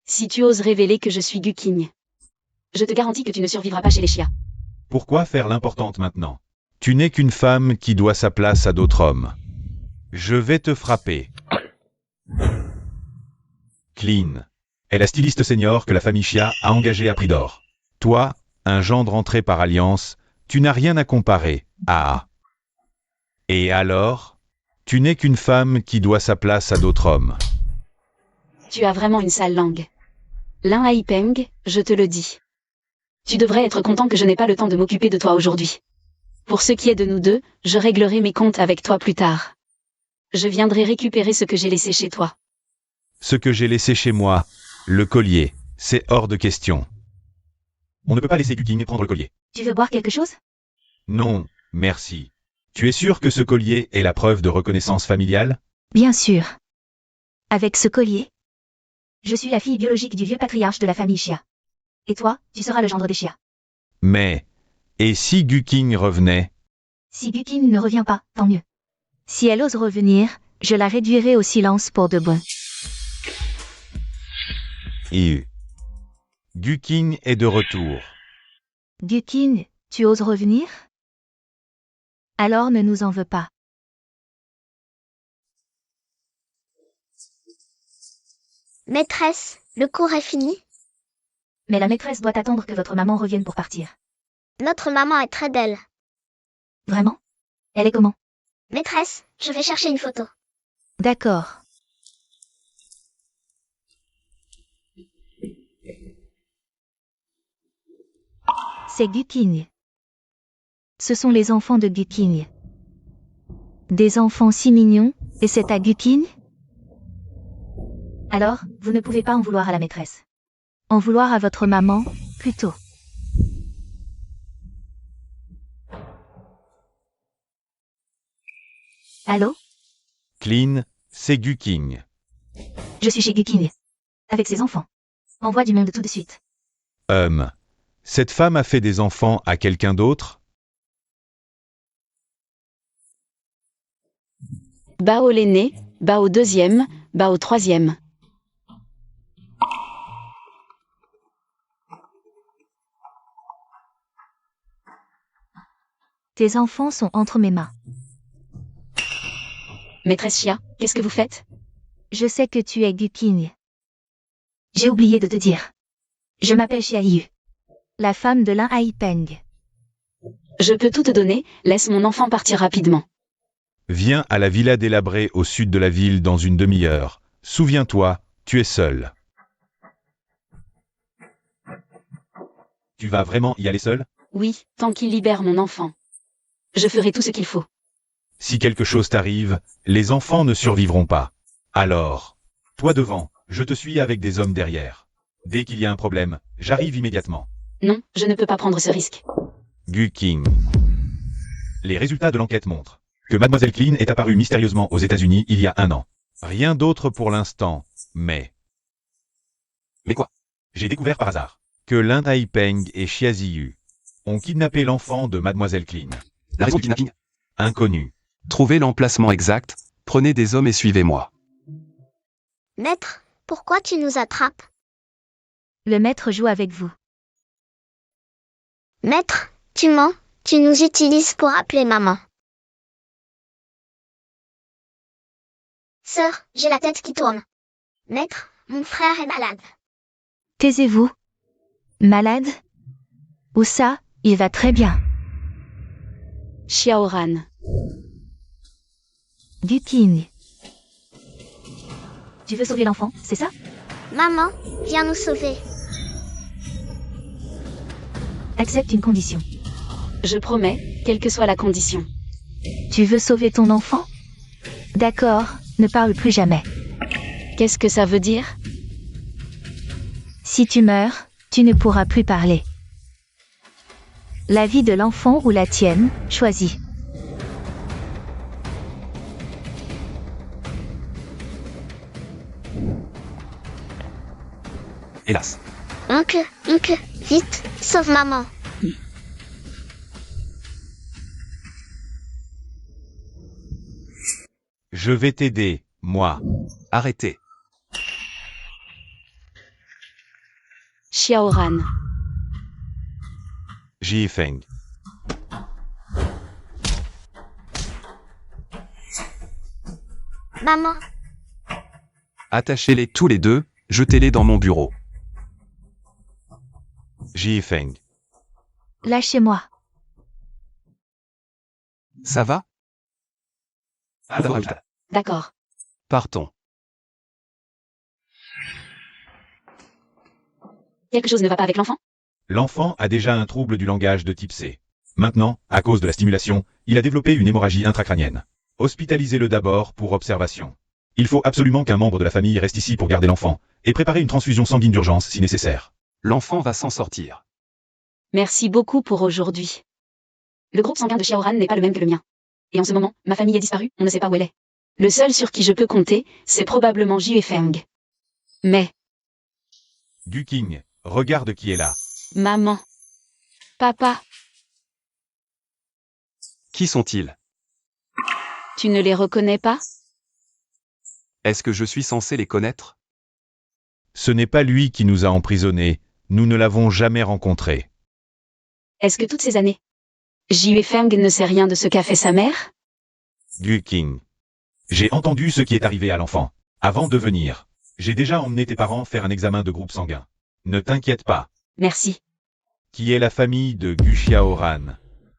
si tu oses révéler que je suis Gu King, je te garantis que tu ne survivras pas chez les Xia. Pourquoi faire l'importante maintenant? Tu n'es qu'une femme qui doit sa place à d'autres hommes. Je vais te frapper. Clean est la styliste senior que la famille Xia a engagée à prix d'or. Toi, un gendre entré par alliance, tu n'as rien à comparer à... Et alors? Tu n'es qu'une femme qui doit sa place à d'autres hommes. Tu as vraiment une sale langue. Lin Haipeng, je te le dis. Tu devrais être content que je n'ai pas le temps de m'occuper de toi aujourd'hui. Pour ce qui est de nous deux, je réglerai mes comptes avec toi plus tard. Je viendrai récupérer ce que j'ai laissé chez toi. Ce que j'ai laissé chez moi, le collier, c'est hors de question. On ne peut pas laisser Gu King prendre le collier. Tu veux boire quelque chose? Non, merci. Tu es sûr que ce collier est la preuve de reconnaissance familiale? Bien sûr. Avec ce collier, je suis la fille biologique du vieux patriarche de la famille Xia. Et toi, tu seras le gendre des Xia. Mais, et si Gu King revenait? Si Gu King ne revient pas, tant mieux. Si elle ose revenir, je la réduirai au silence pour de bon. Et Gu King est de retour. Gu King, tu oses revenir? Alors ne nous en veux pas. Maîtresse, le cours est fini? Mais la maîtresse doit attendre que votre maman revienne pour partir. Notre maman est très belle. Vraiment? Elle est comment? Maîtresse, je vais chercher une photo. D'accord. C'est Gu King. Ce sont les enfants de Gu King. Des enfants si mignons, et c'est à Gu King? Alors, vous ne pouvez pas en vouloir à la maîtresse. En vouloir à votre maman, plutôt. Allô? Clean, c'est Gu King. Je suis chez Gu King. Avec ses enfants. Envoie du monde tout de suite. Cette femme a fait des enfants à quelqu'un d'autre? Bao l'aîné, Bao deuxième, Bao troisième. Tes enfants sont entre mes mains. Maîtresse Xia, qu'est-ce que vous faites? Je sais que tu es Gu King. J'ai oublié de te dire. Je m'appelle Xia Yu. La femme de Lin Haipeng. Je peux tout te donner, laisse mon enfant partir rapidement. Viens à la villa délabrée au sud de la ville dans une demi-heure. Souviens-toi, tu es seul. Tu vas vraiment y aller seul? Oui, tant qu'il libère mon enfant. Je ferai tout ce qu'il faut. Si quelque chose t'arrive, les enfants ne survivront pas. Alors, toi devant, je te suis avec des hommes derrière. Dès qu'il y a un problème, j'arrive immédiatement. Non, je ne peux pas prendre ce risque. Gu King. Les résultats de l'enquête montrent que Mademoiselle Clean est apparue mystérieusement aux États-Unis il y a 1 an. Rien d'autre pour l'instant, mais... Mais quoi? J'ai découvert par hasard que Lin Haipeng et Xia Ziyu ont kidnappé l'enfant de Mademoiselle Clean. La raison du kidnapping? Inconnu. Trouvez l'emplacement exact, prenez des hommes et suivez-moi. Maître, pourquoi tu nous attrapes? Le maître joue avec vous. Maître, tu mens, tu nous utilises pour appeler maman. Sœur, j'ai la tête qui tourne. Maître, mon frère est malade. Taisez-vous. Malade? Où ça? Il va très bien. Xiaoran. Guqing. Tu veux sauver l'enfant, c'est ça? Maman, viens nous sauver. Accepte une condition. Je promets, quelle que soit la condition. Tu veux sauver ton enfant? D'accord, ne parle plus jamais. Qu'est-ce que ça veut dire? Si tu meurs, tu ne pourras plus parler. La vie de l'enfant ou la tienne, choisis. Hélas. Oncle, vite, sauve maman. Je vais t'aider, moi. Arrêtez. Xiaoran. Jifeng. Maman, Attachez-les tous les deux, jetez-les dans mon bureau. Jifeng. Lâchez-moi. Ça va? D'accord. Partons. Quelque chose ne va pas avec l'enfant? L'enfant a déjà un trouble du langage de type C. Maintenant, à cause de la stimulation, il a développé une hémorragie intracrânienne. Hospitalisez-le d'abord pour observation. Il faut absolument qu'un membre de la famille reste ici pour garder l'enfant, et préparer une transfusion sanguine d'urgence si nécessaire. L'enfant va s'en sortir. Merci beaucoup pour aujourd'hui. Le groupe sanguin de Xiaoran n'est pas le même que le mien. Et en ce moment, ma famille est disparue, on ne sait pas où elle est. Le seul sur qui je peux compter, c'est probablement Jifeng. Mais, Guqing, regarde qui est là. maman, papa, Qui sont-ils? tu ne les reconnais pas? Est-ce que je suis censé les connaître? Ce n'est pas lui qui nous a emprisonnés, nous ne l'avons jamais rencontré. Est-ce que toutes ces années, Jifeng ne sait rien de ce qu'a fait sa mère? Guqing. J'ai entendu ce qui est arrivé à l'enfant. Avant de venir, j'ai déjà emmené tes parents faire un examen de groupe sanguin. Ne t'inquiète pas. Merci. Qui est la famille de Gu Xiaoran.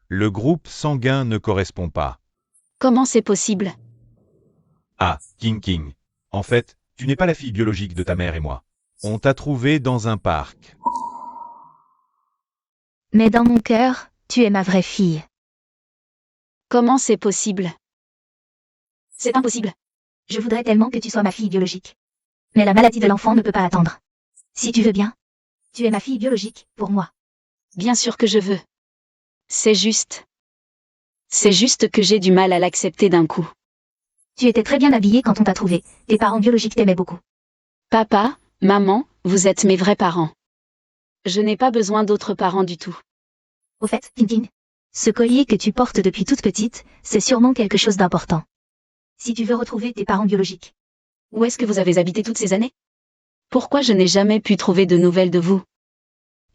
Le groupe sanguin ne correspond pas. Comment c'est possible? Ah, King. En fait, tu n'es pas la fille biologique de ta mère et moi. On t'a trouvé dans un parc. Mais dans mon cœur, tu es ma vraie fille. Comment c'est possible? C'est impossible. Je voudrais tellement que tu sois ma fille biologique. Mais la maladie de l'enfant ne peut pas attendre. Si tu veux bien, tu es ma fille biologique, pour moi. Bien sûr que je veux. C'est juste. C'est juste que j'ai du mal à l'accepter d'un coup. Tu étais très bien habillée quand on t'a trouvé. Tes parents biologiques t'aimaient beaucoup. Papa, maman, vous êtes mes vrais parents. Je n'ai pas besoin d'autres parents du tout. Au fait, Tintin, ce collier que tu portes depuis toute petite, c'est sûrement quelque chose d'important. Si tu veux retrouver tes parents biologiques. Où est-ce que vous avez habité toutes ces années? Pourquoi je n'ai jamais pu trouver de nouvelles de vous?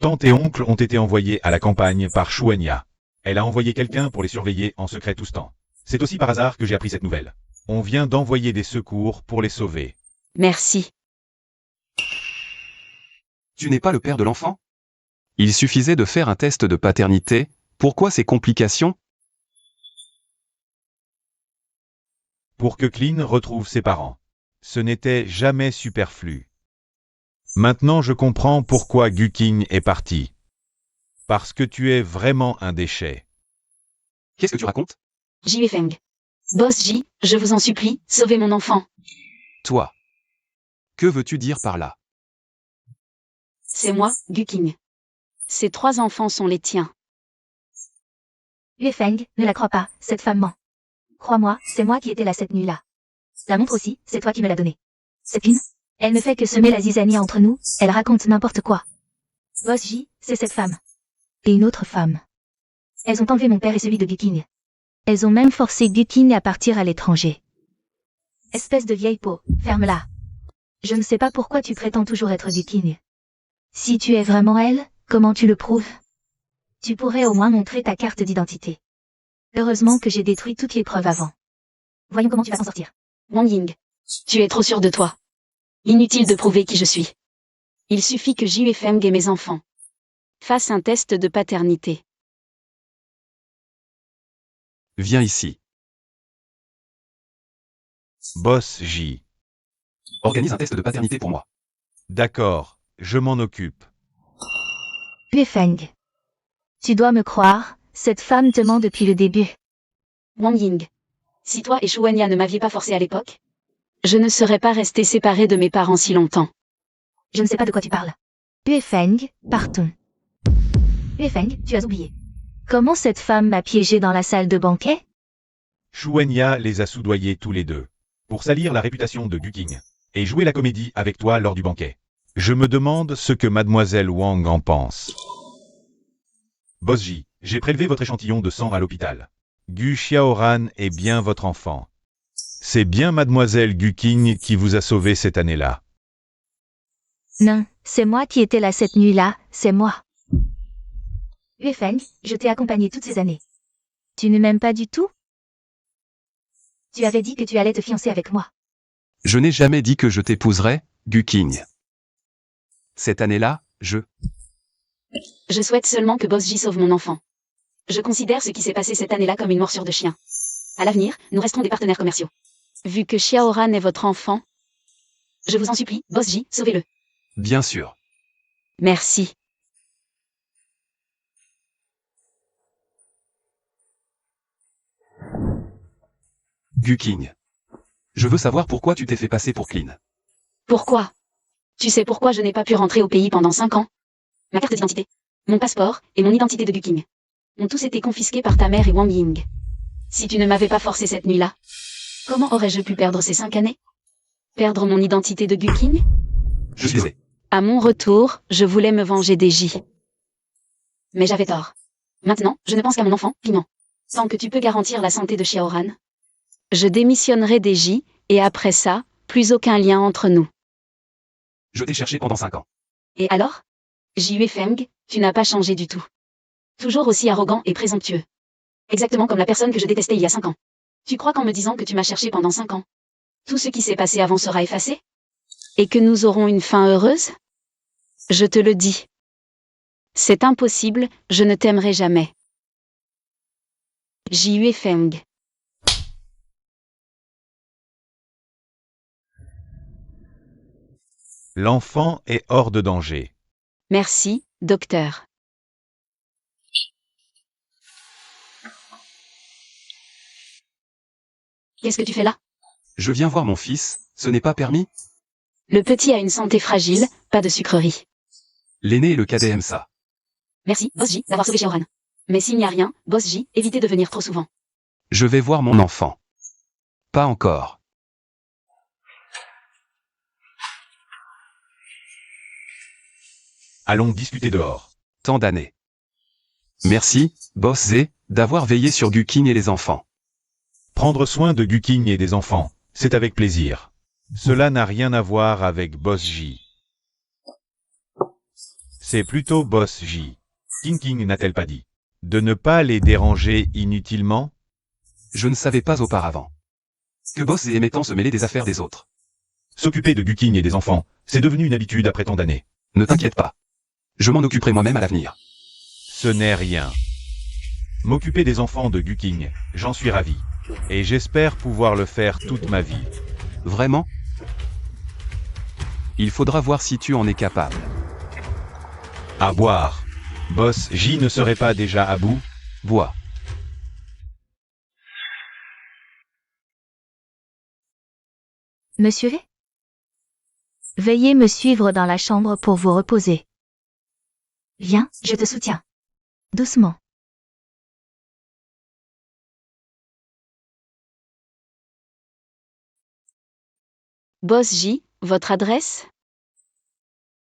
Tante et oncle ont été envoyés à la campagne par Shuenya. Elle a envoyé quelqu'un pour les surveiller en secret tout ce temps. C'est aussi par hasard que j'ai appris cette nouvelle. On vient d'envoyer des secours pour les sauver. Merci. Tu n'es pas le père de l'enfant? Il suffisait de faire un test de paternité, pourquoi ces complications? Pour que Clean retrouve ses parents. Ce n'était jamais superflu. Maintenant je comprends pourquoi Guqing est parti. Parce que tu es vraiment un déchet. Qu'est-ce que tu racontes? Jifeng. Boss J, je vous en supplie, sauvez mon enfant. Toi. Que veux-tu dire par là? C'est moi, Guqing. Ces 3 enfants sont les tiens. Feng, ne la crois pas, cette femme ment. Crois-moi, c'est moi qui étais là cette nuit-là. La montre aussi, c'est toi qui me l'as donnée. C'est une. Elle ne fait que semer la zizanie entre nous, elle raconte n'importe quoi. Boss J, c'est cette femme. Et une autre femme. Elles ont enlevé mon père et celui de Guqing. Elles ont même forcé Guqing à partir à l'étranger. Espèce de vieille peau, ferme-la. Je ne sais pas pourquoi tu prétends toujours être Guqing. Si tu es vraiment elle, comment tu le prouves? Tu pourrais au moins montrer ta carte d'identité. Heureusement que j'ai détruit toutes les preuves avant. Voyons comment tu vas t'en sortir. Wang Ying. Tu es trop sûr de toi. Inutile de prouver qui je suis. Il suffit que Jifeng ait mes enfants. Fasse un test de paternité. Viens ici. Boss J. Organise un test de paternité pour moi. D'accord, je m'en occupe. Feng. Tu dois me croire, cette femme te ment depuis le début. Wang Ying. Si toi et Shuanya ne m'aviez pas forcé à l'époque, je ne serais pas restée séparée de mes parents si longtemps. Je ne sais pas de quoi tu parles. Feng, partons. Feng, tu as oublié. Comment cette femme m'a piégé dans la salle de banquet? Shuenya les a soudoyés tous les deux. Pour salir la réputation de Guking. Et jouer la comédie avec toi lors du banquet. Je me demande ce que mademoiselle Wang en pense. Boss J, j'ai prélevé votre échantillon de sang à l'hôpital. Gu Xiaoran est bien votre enfant. C'est bien mademoiselle Guking qui vous a sauvé cette année-là. Non, c'est moi qui étais là cette nuit-là, c'est moi. Feng, je t'ai accompagné toutes ces années. Tu ne m'aimes pas du tout? Tu avais dit que tu allais te fiancer avec moi. Je n'ai jamais dit que je t'épouserais, Guking. Cette année-là, je Je souhaite seulement que Boss J sauve mon enfant. Je considère ce qui s'est passé cette année-là comme une morsure de chien. À l'avenir, nous resterons des partenaires commerciaux. Vu que Xiaoran est votre enfant, je vous en supplie, Boss J, sauvez-le. Bien sûr. Merci. Guking. Je veux savoir pourquoi tu t'es fait passer pour Clean. Pourquoi? Tu sais pourquoi je n'ai pas pu rentrer au pays pendant 5 ans? Ma carte d'identité, mon passeport et mon identité de Guking ont tous été confisqués par ta mère et Wang Ying. Si tu ne m'avais pas forcé cette nuit-là, comment aurais-je pu perdre ces 5 années? Perdre mon identité de Guking? Je suis désolé. À mon retour, je voulais me venger des J. Mais j'avais tort. Maintenant, je ne pense qu'à mon enfant, Piment. Tant que tu peux garantir la santé de Xiaoran, je démissionnerai des J, et après ça, plus aucun lien entre nous. Je t'ai cherché pendant 5 ans. Et alors? J.U. Feng, tu n'as pas changé du tout. Toujours aussi arrogant et présomptueux. Exactement comme la personne que je détestais il y a 5 ans. Tu crois qu'en me disant que tu m'as cherché pendant 5 ans, tout ce qui s'est passé avant sera effacé? Et que nous aurons une fin heureuse? Je te le dis. C'est impossible, je ne t'aimerai jamais. J.U. Feng. L'enfant est hors de danger. Merci, docteur. Qu'est-ce que tu fais là? Je viens voir mon fils, ce n'est pas permis? Le petit a une santé fragile, pas de sucrerie. L'aîné et le cadet aiment ça. Merci, Boss J, d'avoir sauvé Xiaoran. Mais s'il n'y a rien, Boss J, évitez de venir trop souvent. Je vais voir mon enfant. Pas encore. Allons discuter dehors. Tant d'années. Merci, Boss Z, d'avoir veillé sur Guking et les enfants. Prendre soin de Guking et des enfants, c'est avec plaisir. Cela n'a rien à voir avec Boss J. C'est plutôt Boss J. King n'a-t-elle pas dit de ne pas les déranger inutilement? Je ne savais pas auparavant que Boss Z aimait tant se mêler des affaires des autres. S'occuper de Guking et des enfants, c'est devenu une habitude après tant d'années. Ne t'inquiète pas. Je m'en occuperai moi-même à l'avenir. Ce n'est rien. M'occuper des enfants de Guking, j'en suis ravi. Et j'espère pouvoir le faire toute ma vie. Vraiment? Il faudra voir si tu en es capable. À boire. Boss J ne serait pas déjà à bout? Bois. Monsieur V? Veuillez me suivre dans la chambre pour vous reposer. Viens, je te soutiens. Doucement. Boss J, votre adresse?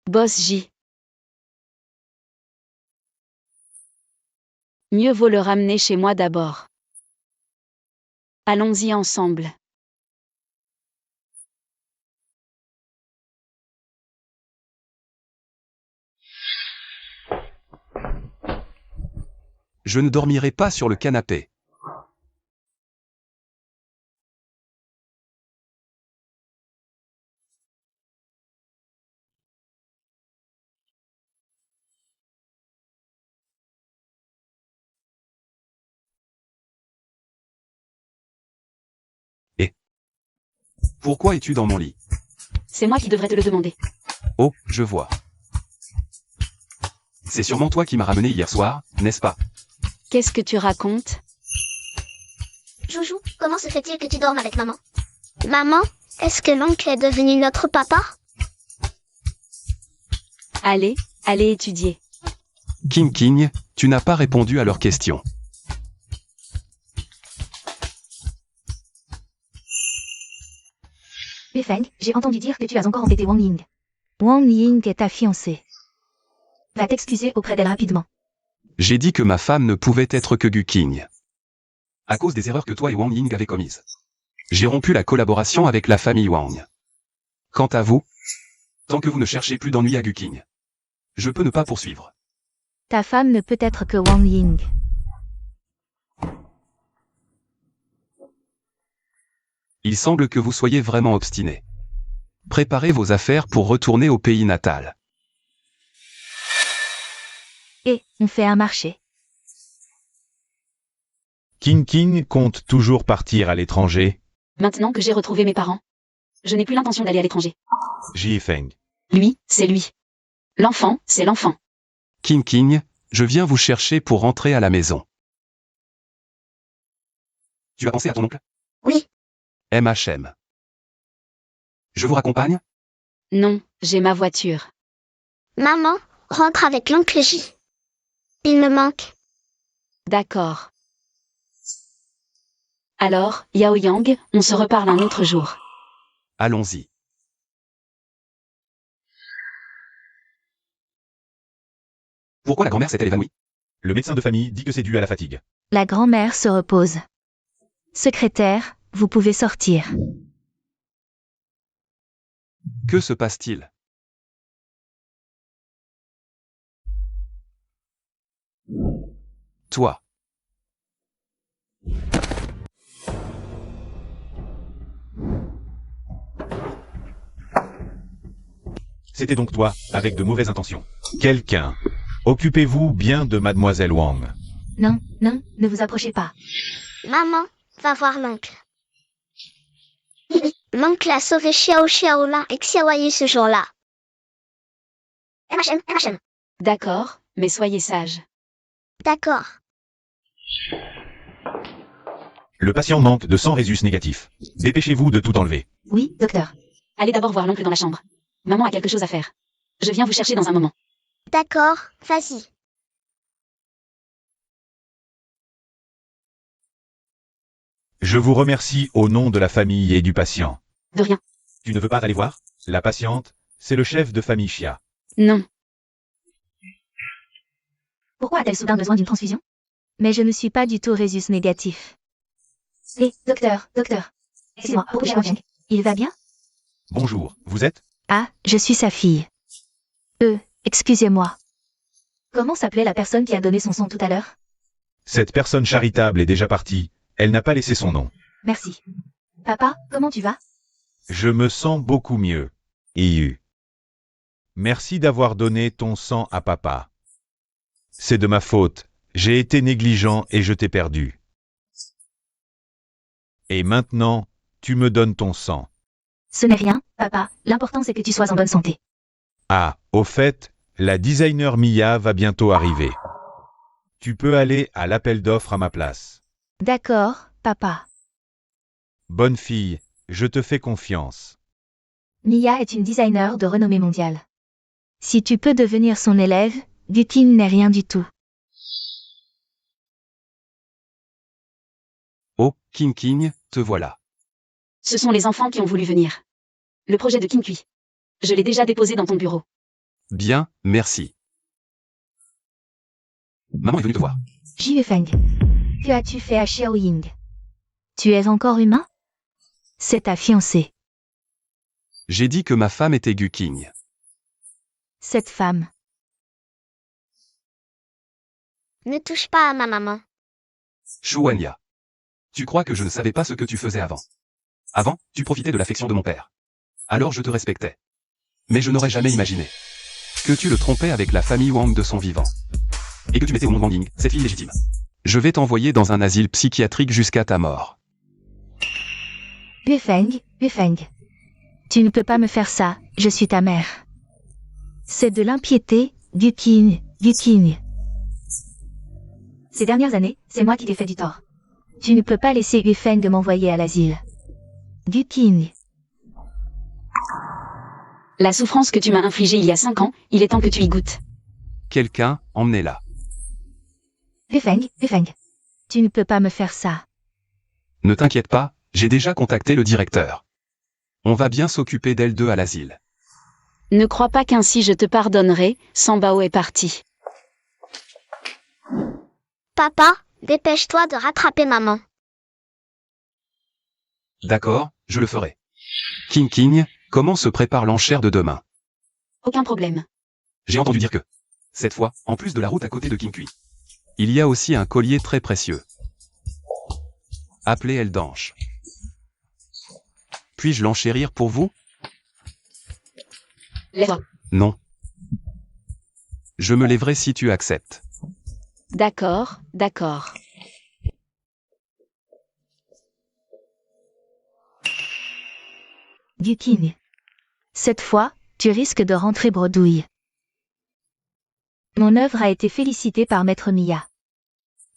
Boss J. Mieux vaut le ramener chez moi d'abord. Allons-y ensemble. Je ne dormirai pas sur le canapé. Pourquoi es-tu dans mon lit? C'est moi qui devrais te le demander. Oh, je vois. C'est sûrement toi qui m'as ramené hier soir, n'est-ce pas? Qu'est-ce que tu racontes? Joujou, comment se fait-il que tu dormes avec maman? Maman, est-ce que l'oncle est devenu notre papa? Allez étudier. King King, tu n'as pas répondu à leurs questions. Bifeng, j'ai entendu dire que tu as encore embêté Wang Ying. Wang Ying est ta fiancée. Va t'excuser auprès d'elle rapidement. J'ai dit que ma femme ne pouvait être que Gu King. À cause des erreurs que toi et Wang Ying avez commises. J'ai rompu la collaboration avec la famille Wang. Quant à vous, tant que vous ne cherchez plus d'ennui à Gu King, je peux ne pas poursuivre. Ta femme ne peut être que Wang Ying. Il semble que vous soyez vraiment obstiné. Préparez vos affaires pour retourner au pays natal. Et, on fait un marché. King King compte toujours partir à l'étranger. Maintenant que j'ai retrouvé mes parents, je n'ai plus l'intention d'aller à l'étranger. Ji-Feng. Lui, c'est lui. L'enfant, c'est l'enfant. King King, je viens vous chercher pour rentrer à la maison. Tu as pensé à ton oncle? Oui. MHM. Je vous raccompagne? Non, j'ai ma voiture. Maman, rentre avec l'oncle J. Il me manque. D'accord. Alors, Yao Yang, on se reparle un autre jour. Allons-y. Pourquoi la grand-mère s'est-elle évanouie? Le médecin de famille dit que c'est dû à la fatigue. La grand-mère se repose. Secrétaire, vous pouvez sortir. Que se passe-t-il? Toi. C'était donc toi, avec de mauvaises intentions. Quelqu'un. Occupez-vous bien de mademoiselle Wang. Non, non, ne vous approchez pas. Maman, va voir l'oncle. L'oncle a sauvé Xiao Xiaolin et Xiaoyu ce jour-là. MHM. D'accord, mais soyez sage. D'accord. Le patient manque de sang résus négatif. Dépêchez-vous de tout enlever. Oui, docteur. Allez d'abord voir l'oncle dans la chambre. Maman a quelque chose à faire. Je viens vous chercher dans un moment. D'accord, vas-y. Je vous remercie au nom de la famille et du patient. De rien. Tu ne veux pas aller voir? La patiente, c'est le chef de famille Xia. Non. Pourquoi a-t-elle soudain besoin d'une transfusion? Mais je ne suis pas du tout résus négatif. Hé, docteur. Excusez-moi, pourquoi j'ai Wang? Il va bien? Bonjour, vous êtes? Ah, je suis sa fille. Excusez-moi. Comment s'appelait la personne qui a donné son sang tout à l'heure? Cette personne charitable est déjà partie. Elle n'a pas laissé son nom. Merci. Papa, comment tu vas? Je me sens beaucoup mieux. Iu. Merci d'avoir donné ton sang à papa. C'est de ma faute. J'ai été négligent et je t'ai perdu. Et maintenant, tu me donnes ton sang. Ce n'est rien, papa. L'important c'est que tu sois en bonne santé. Ah, au fait, la designer Mia va bientôt arriver. Tu peux aller à l'appel d'offres à ma place. D'accord, papa. Bonne fille, je te fais confiance. Mia est une designer de renommée mondiale. Si tu peux devenir son élève, Gukin n'est rien du tout. Oh, King King, te voilà. Ce sont les enfants qui ont voulu venir. Le projet de King Kui. Je l'ai déjà déposé dans ton bureau. Bien, merci. Maman est venue te voir. Ji-Feng. Que as-tu fait à Xiao Ying? Tu es encore humain? C'est ta fiancée. J'ai dit que ma femme était Gu King. Cette femme. Ne touche pas à ma maman. Shuanya. Tu crois que je ne savais pas ce que tu faisais avant? Avant, tu profitais de l'affection de mon père. Alors je te respectais. Mais je n'aurais jamais imaginé que tu le trompais avec la famille Wang de son vivant. Et que tu mettais au monde Wang Ying, cette fille légitime. Je vais t'envoyer dans un asile psychiatrique jusqu'à ta mort. Bifeng. Tu ne peux pas me faire ça, je suis ta mère. C'est de l'impiété, Guqing, Guqing. Ces dernières années, c'est moi qui t'ai fait du tort. Tu ne peux pas laisser Yufeng m'envoyer à l'asile. Guqing. La souffrance que tu m'as infligée il y a 5 ans, il est temps que tu y goûtes. Quelqu'un, emmenez-la. Yufeng, Yufeng. Tu ne peux pas me faire ça. Ne t'inquiète pas, j'ai déjà contacté le directeur. On va bien s'occuper d'elle deux à l'asile. Ne crois pas qu'ainsi je te pardonnerai, Sambao est parti. Papa, dépêche-toi de rattraper maman. D'accord, je le ferai. King, comment se prépare l'enchère de demain? Aucun problème. J'ai entendu dire que, cette fois, en plus de la route à côté de King, il y a aussi un collier très précieux. Appelé Eldanche. Puis-je l'enchérir pour vous? Lève-toi. Non. Je me lèverai si tu acceptes. D'accord, d'accord. Guqing. Cette fois, tu risques de rentrer bredouille. Mon œuvre a été félicitée par Maître Miya.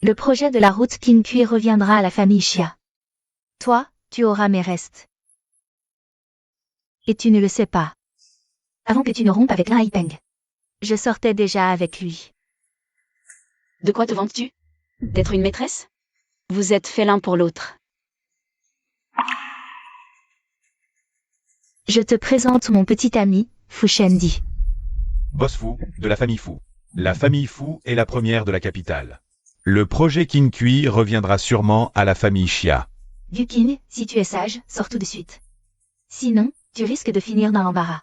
Le projet de la route Qinkui reviendra à la famille Xia. Toi, tu auras mes restes. Et tu ne le sais pas. Avant que tu ne rompes avec l'un Yipeng. Je sortais déjà avec lui. De quoi te vantes-tu? D'être une maîtresse? Vous êtes faits l'un pour l'autre. Je te présente mon petit ami, Fu Shendi. Boss Fu, de la famille Fu. La famille Fu est la première de la capitale. Le projet Qinkui reviendra sûrement à la famille Xia. Guqing, si tu es sage, sors tout de suite. Sinon, tu risques de finir dans l'embarras.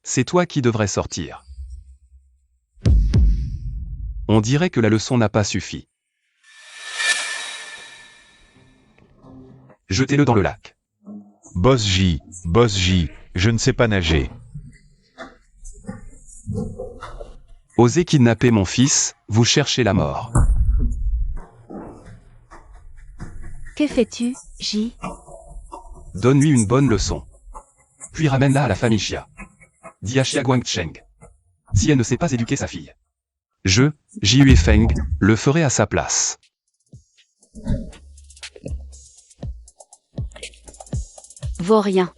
C'est toi qui devrais sortir. On dirait que la leçon n'a pas suffi. Jetez-le dans le lac. Boss J, je ne sais pas nager. Osez kidnapper mon fils, vous cherchez la mort. Que fais-tu, J? Donne-lui une bonne leçon. Puis ramène-la à la famille Xia. Dis à Xia Guangcheng. Si elle ne sait pas éduquer sa fille. Je, Yufeng, le ferai à sa place. Vaut rien.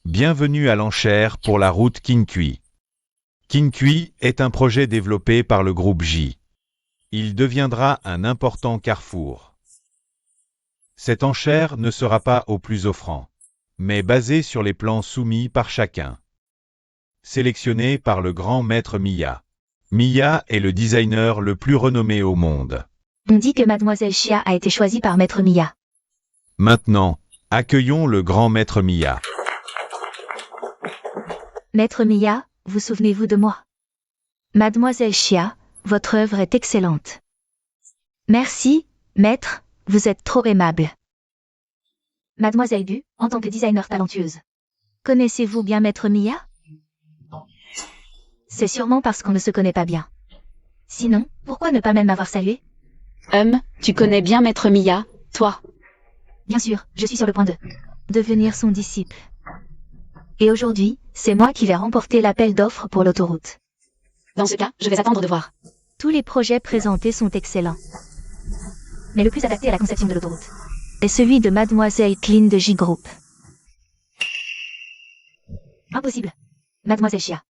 Bienvenue à l'enchère pour la route Qinkui. Qinkui est un projet développé par le groupe J. Il deviendra un important carrefour. Cette enchère ne sera pas au plus offrant, mais basée sur les plans soumis par chacun. Sélectionné par le grand maître Miya. Miya est le designer le plus renommé au monde. On dit que Mademoiselle Xia a été choisie par Maître Miya. Maintenant, accueillons le grand maître Miya. Maître Miya, vous souvenez-vous de moi? Mademoiselle Xia, votre œuvre est excellente. Merci, maître, vous êtes trop aimable. Mademoiselle Gu, en tant que designer talentueuse. Connaissez-vous bien Maître Miya? C'est sûrement parce qu'on ne se connaît pas bien. Sinon, pourquoi ne pas même m'avoir salué? Tu connais bien Maître Miya, toi? Bien sûr, je suis sur le point de devenir son disciple. Et aujourd'hui, c'est moi qui vais remporter l'appel d'offres pour l'autoroute. Dans ce cas, je vais attendre de voir. Tous les projets présentés sont excellents. Mais le plus adapté à la conception de l'autoroute est celui de Mademoiselle Clean de J-Group. Impossible. Mademoiselle Xia.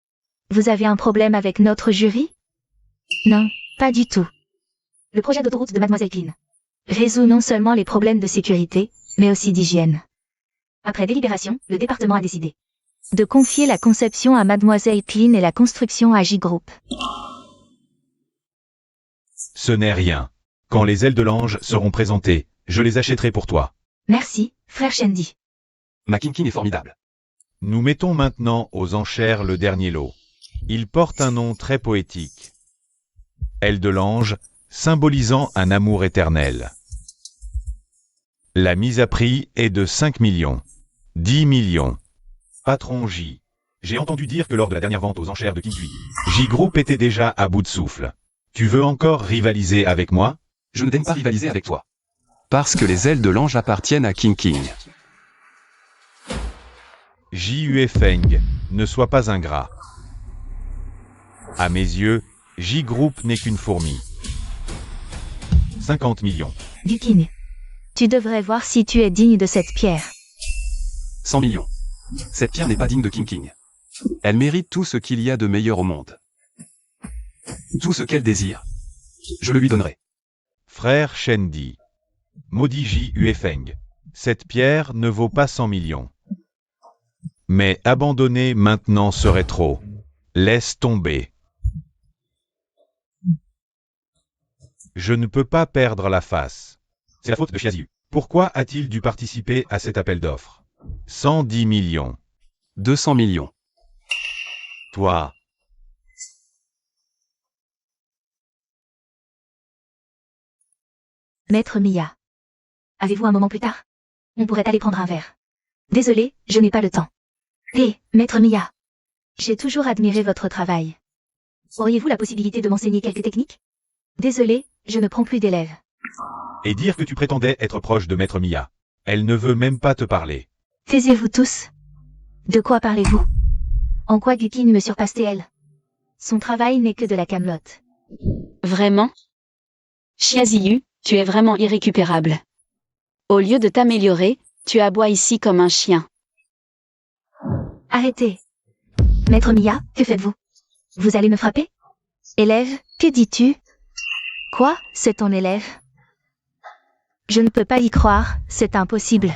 Vous avez un problème avec notre jury? Non, pas du tout. Le projet d'autoroute de Mademoiselle Clean résout non seulement les problèmes de sécurité, mais aussi d'hygiène. Après délibération, le département a décidé de confier la conception à Mademoiselle Clean et la construction à J-Group. Ce n'est rien. Quand les ailes de l'ange seront présentées, je les achèterai pour toi. Merci, frère Shendi. Ma Kinkin est formidable. Nous mettons maintenant aux enchères le dernier lot. Il porte un nom très poétique. Aile de l'ange, symbolisant un amour éternel. La mise à prix est de 5 millions. 10 millions. Patron J. J'ai entendu dire que lors de la dernière vente aux enchères de Qinkui, J-Group était déjà à bout de souffle. Tu veux encore rivaliser avec moi? Je ne daigne pas rivaliser avec toi. Parce que les ailes de l'ange appartiennent à King King. J.U. Feng, ne sois pas ingrat. À mes yeux, J-Group n'est qu'une fourmi. 50 millions. Gu King. Tu devrais voir si tu es digne de cette pierre. 100 millions. Cette pierre n'est pas digne de King King. Elle mérite tout ce qu'il y a de meilleur au monde. Tout ce qu'elle désire. Je le lui donnerai. Frère Shendi. Maudit J.U. Feng. Cette pierre ne vaut pas 100 millions. Mais abandonner maintenant serait trop. Laisse tomber. Je ne peux pas perdre la face. C'est la faute de Xiaziyu. Pourquoi a-t-il dû participer à cet appel d'offres? 110 millions. 200 millions. Toi. Maître Mia. Avez-vous un moment plus tard? On pourrait aller prendre un verre. Désolé, je n'ai pas le temps. Hé, Maître Mia. J'ai toujours admiré votre travail. Auriez-vous la possibilité de m'enseigner quelques techniques? Désolé, je ne prends plus d'élèves. Et dire que tu prétendais être proche de Maître Mia. Elle ne veut même pas te parler. Taisez-vous tous. De quoi parlez-vous? En quoi Gu King me surpasse-t-elle? Son travail n'est que de la camelote. Vraiment? Xiaziyu, tu es vraiment irrécupérable. Au lieu de t'améliorer, tu aboies ici comme un chien. Arrêtez. Maître Mia, que faites-vous? Vous allez me frapper? Élève, que dis-tu? Quoi, c'est ton élève? Je ne peux pas y croire, c'est impossible.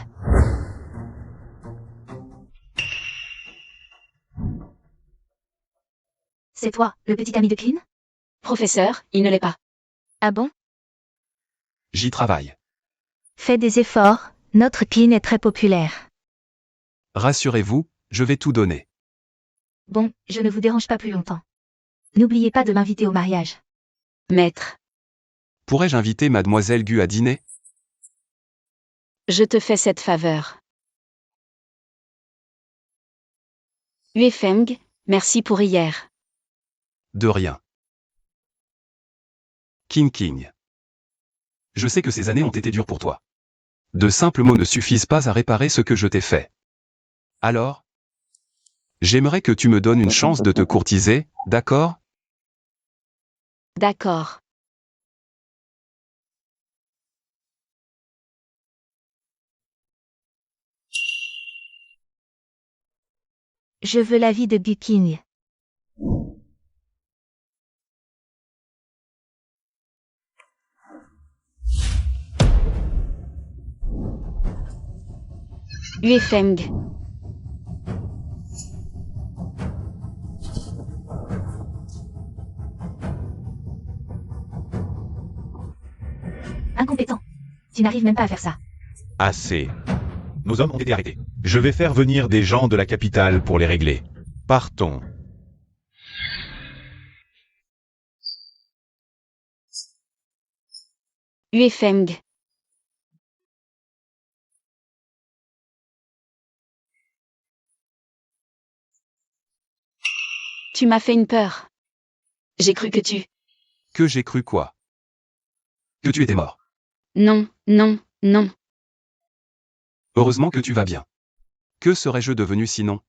C'est toi, le petit ami de King? Professeur, il ne l'est pas. Ah bon? J'y travaille. Fais des efforts, notre King est très populaire. Rassurez-vous, je vais tout donner. Bon, je ne vous dérange pas plus longtemps. N'oubliez pas de m'inviter au mariage. Maître, Pourrais-je inviter Mademoiselle Gu à dîner? je te fais cette faveur. Yue Feng, merci pour hier. De rien. King King. Je sais que ces années ont été dures pour toi. De simples mots ne suffisent pas à réparer ce que je t'ai fait. Alors? J'aimerais que tu me donnes une chance de te courtiser, d'accord? D'accord. Je veux l'avis de Gu King. Yue Feng, Incompétent. Tu n'arrives même pas à faire ça. Assez. Nos hommes ont été arrêtés. Je vais faire venir des gens de la capitale pour les régler. Partons. Yue Feng, tu m'as fait une peur. J'ai cru que tu... Que j'ai cru quoi? Que tu étais mort. Non, non, non. Heureusement que tu vas bien. Que serais-je devenu sinon?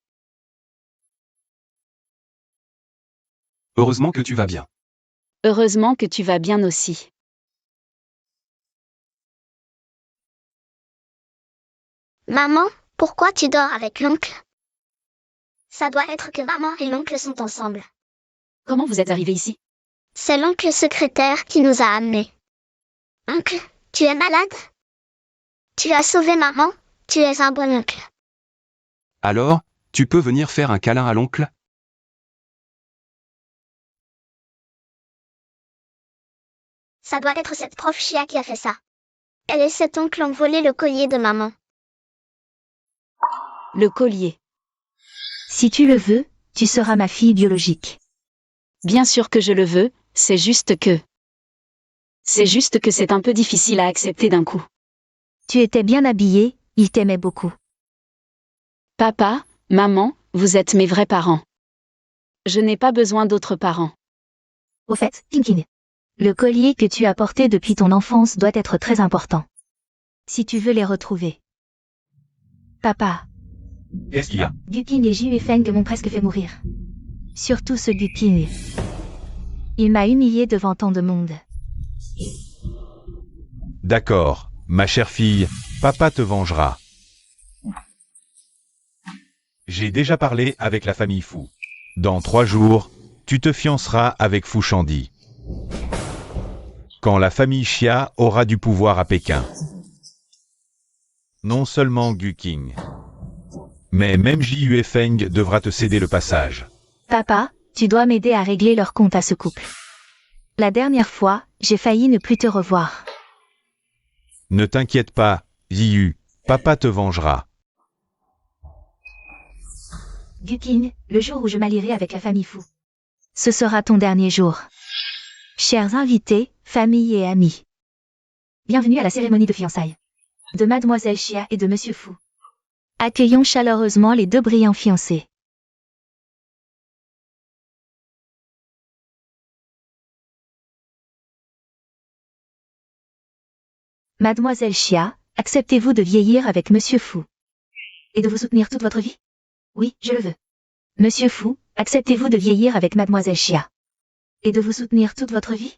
Heureusement que tu vas bien. Heureusement que tu vas bien aussi. Maman, pourquoi tu dors avec l'oncle? Ça doit être que maman et l'oncle sont ensemble. Comment vous êtes arrivé ici? C'est l'oncle secrétaire qui nous a amenés. Oncle, tu es malade? Tu as sauvé maman, tu es un bon oncle. Alors, tu peux venir faire un câlin à l'oncle? Ça doit être cette prof Chia qui a fait ça. Elle et cet oncle ont volé le collier de maman. Le collier. Si tu le veux, tu seras ma fille biologique. Bien sûr que je le veux, c'est juste que... c'est un peu difficile à accepter d'un coup. Tu étais bien habillée, il t'aimait beaucoup. Papa, maman, vous êtes mes vrais parents. Je n'ai pas besoin d'autres parents. Au fait, King King, le collier que tu as porté depuis ton enfance doit être très important. si tu veux les retrouver. Papa, Qu'est-ce qu'il y a? Guqing et Jiu Feng m'ont presque fait mourir. Surtout ce Guqing. Il m'a humilié devant tant de monde. D'accord, ma chère fille, papa te vengera. J'ai déjà parlé avec la famille Fu. Dans 3 jours, tu te fianceras avec Fu Shandi. Quand la famille Xia aura du pouvoir à Pékin. Non seulement Guqing, mais même Jiu Feng devra te céder le passage. Papa, tu dois m'aider à régler leur compte à ce couple. La dernière fois, j'ai failli ne plus te revoir. Ne t'inquiète pas, Ziyu, papa te vengera. Guqing, le jour où je m'allierai avec la famille Fu. Ce sera ton dernier jour. Chers invités, famille et amis. Bienvenue à la cérémonie de fiançailles de Mademoiselle Xia et de Monsieur Fu. Accueillons chaleureusement les 2 brillants fiancés. Mademoiselle Xia, acceptez-vous de vieillir avec Monsieur Fu et de vous soutenir toute votre vie? Oui, je le veux. Monsieur Fu, acceptez-vous de vieillir avec Mademoiselle Xia et de vous soutenir toute votre vie?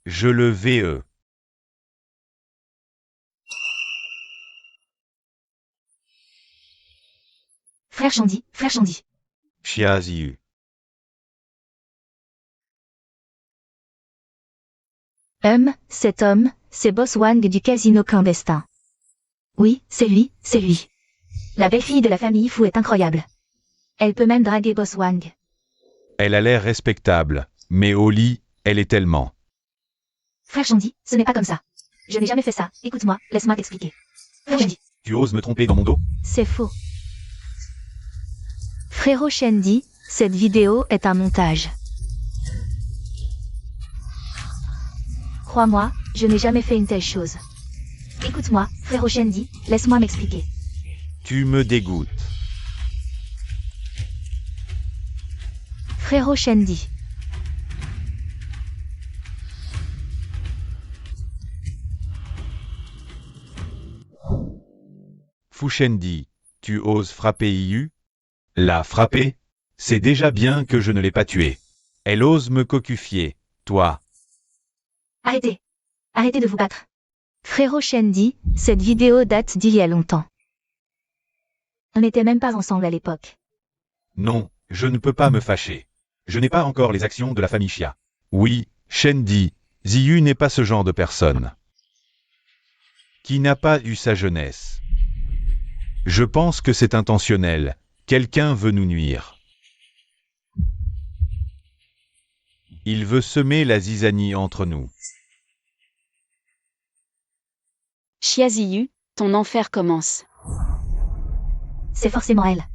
Je le veux. Frère Shandi, frère Shandi. Xia Ziyu. Cet homme, c'est Boss Wang du casino clandestin. Oui, c'est lui, c'est lui. La belle-fille de la famille Fu est incroyable. Elle peut même draguer Boss Wang. Elle a l'air respectable, mais au lit, elle est tellement. Frère Shandi, ce n'est pas comme ça. Je n'ai jamais fait ça, écoute-moi, laisse-moi t'expliquer. Frère Shandi, Tu oses me tromper dans mon dos? c'est faux. Frérot Shandi, cette vidéo est un montage. Crois-moi, je n'ai jamais fait une telle chose. Écoute-moi, frérot Shandi, laisse-moi m'expliquer. Tu me dégoûtes. Frérot Shandi. Fu Shendi, tu oses frapper Iyu? La frapper? C'est déjà bien que je ne l'ai pas tuée. Elle ose me cocufier, toi. Arrêtez. Arrêtez de vous battre. Frérot Shandi, cette vidéo date d'il y a longtemps. On n'était même pas ensemble à l'époque. Non, je ne peux pas me fâcher. Je n'ai pas encore les actions de la famille Xia. Oui, Shendi, Ziyu n'est pas ce genre de personne. Qui n'a pas eu sa jeunesse. Je pense que c'est intentionnel. Quelqu'un veut nous nuire. Il veut semer la zizanie entre nous. Xia Ziyu, ton enfer commence. C'est forcément elle.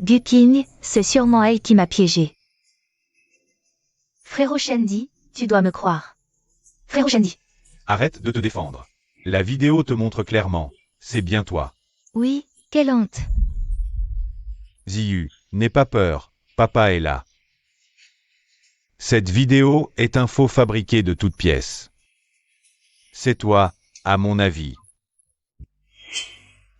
Guqing, c'est sûrement elle qui m'a piégé. Frérot Shandi, tu dois me croire. Frérot Shandi. Arrête de te défendre. La vidéo te montre clairement. C'est bien toi. Oui, quelle honte. Ziyu, n'aie pas peur. Papa est là. Cette vidéo est un faux fabriqué de toutes pièces. C'est toi, à mon avis.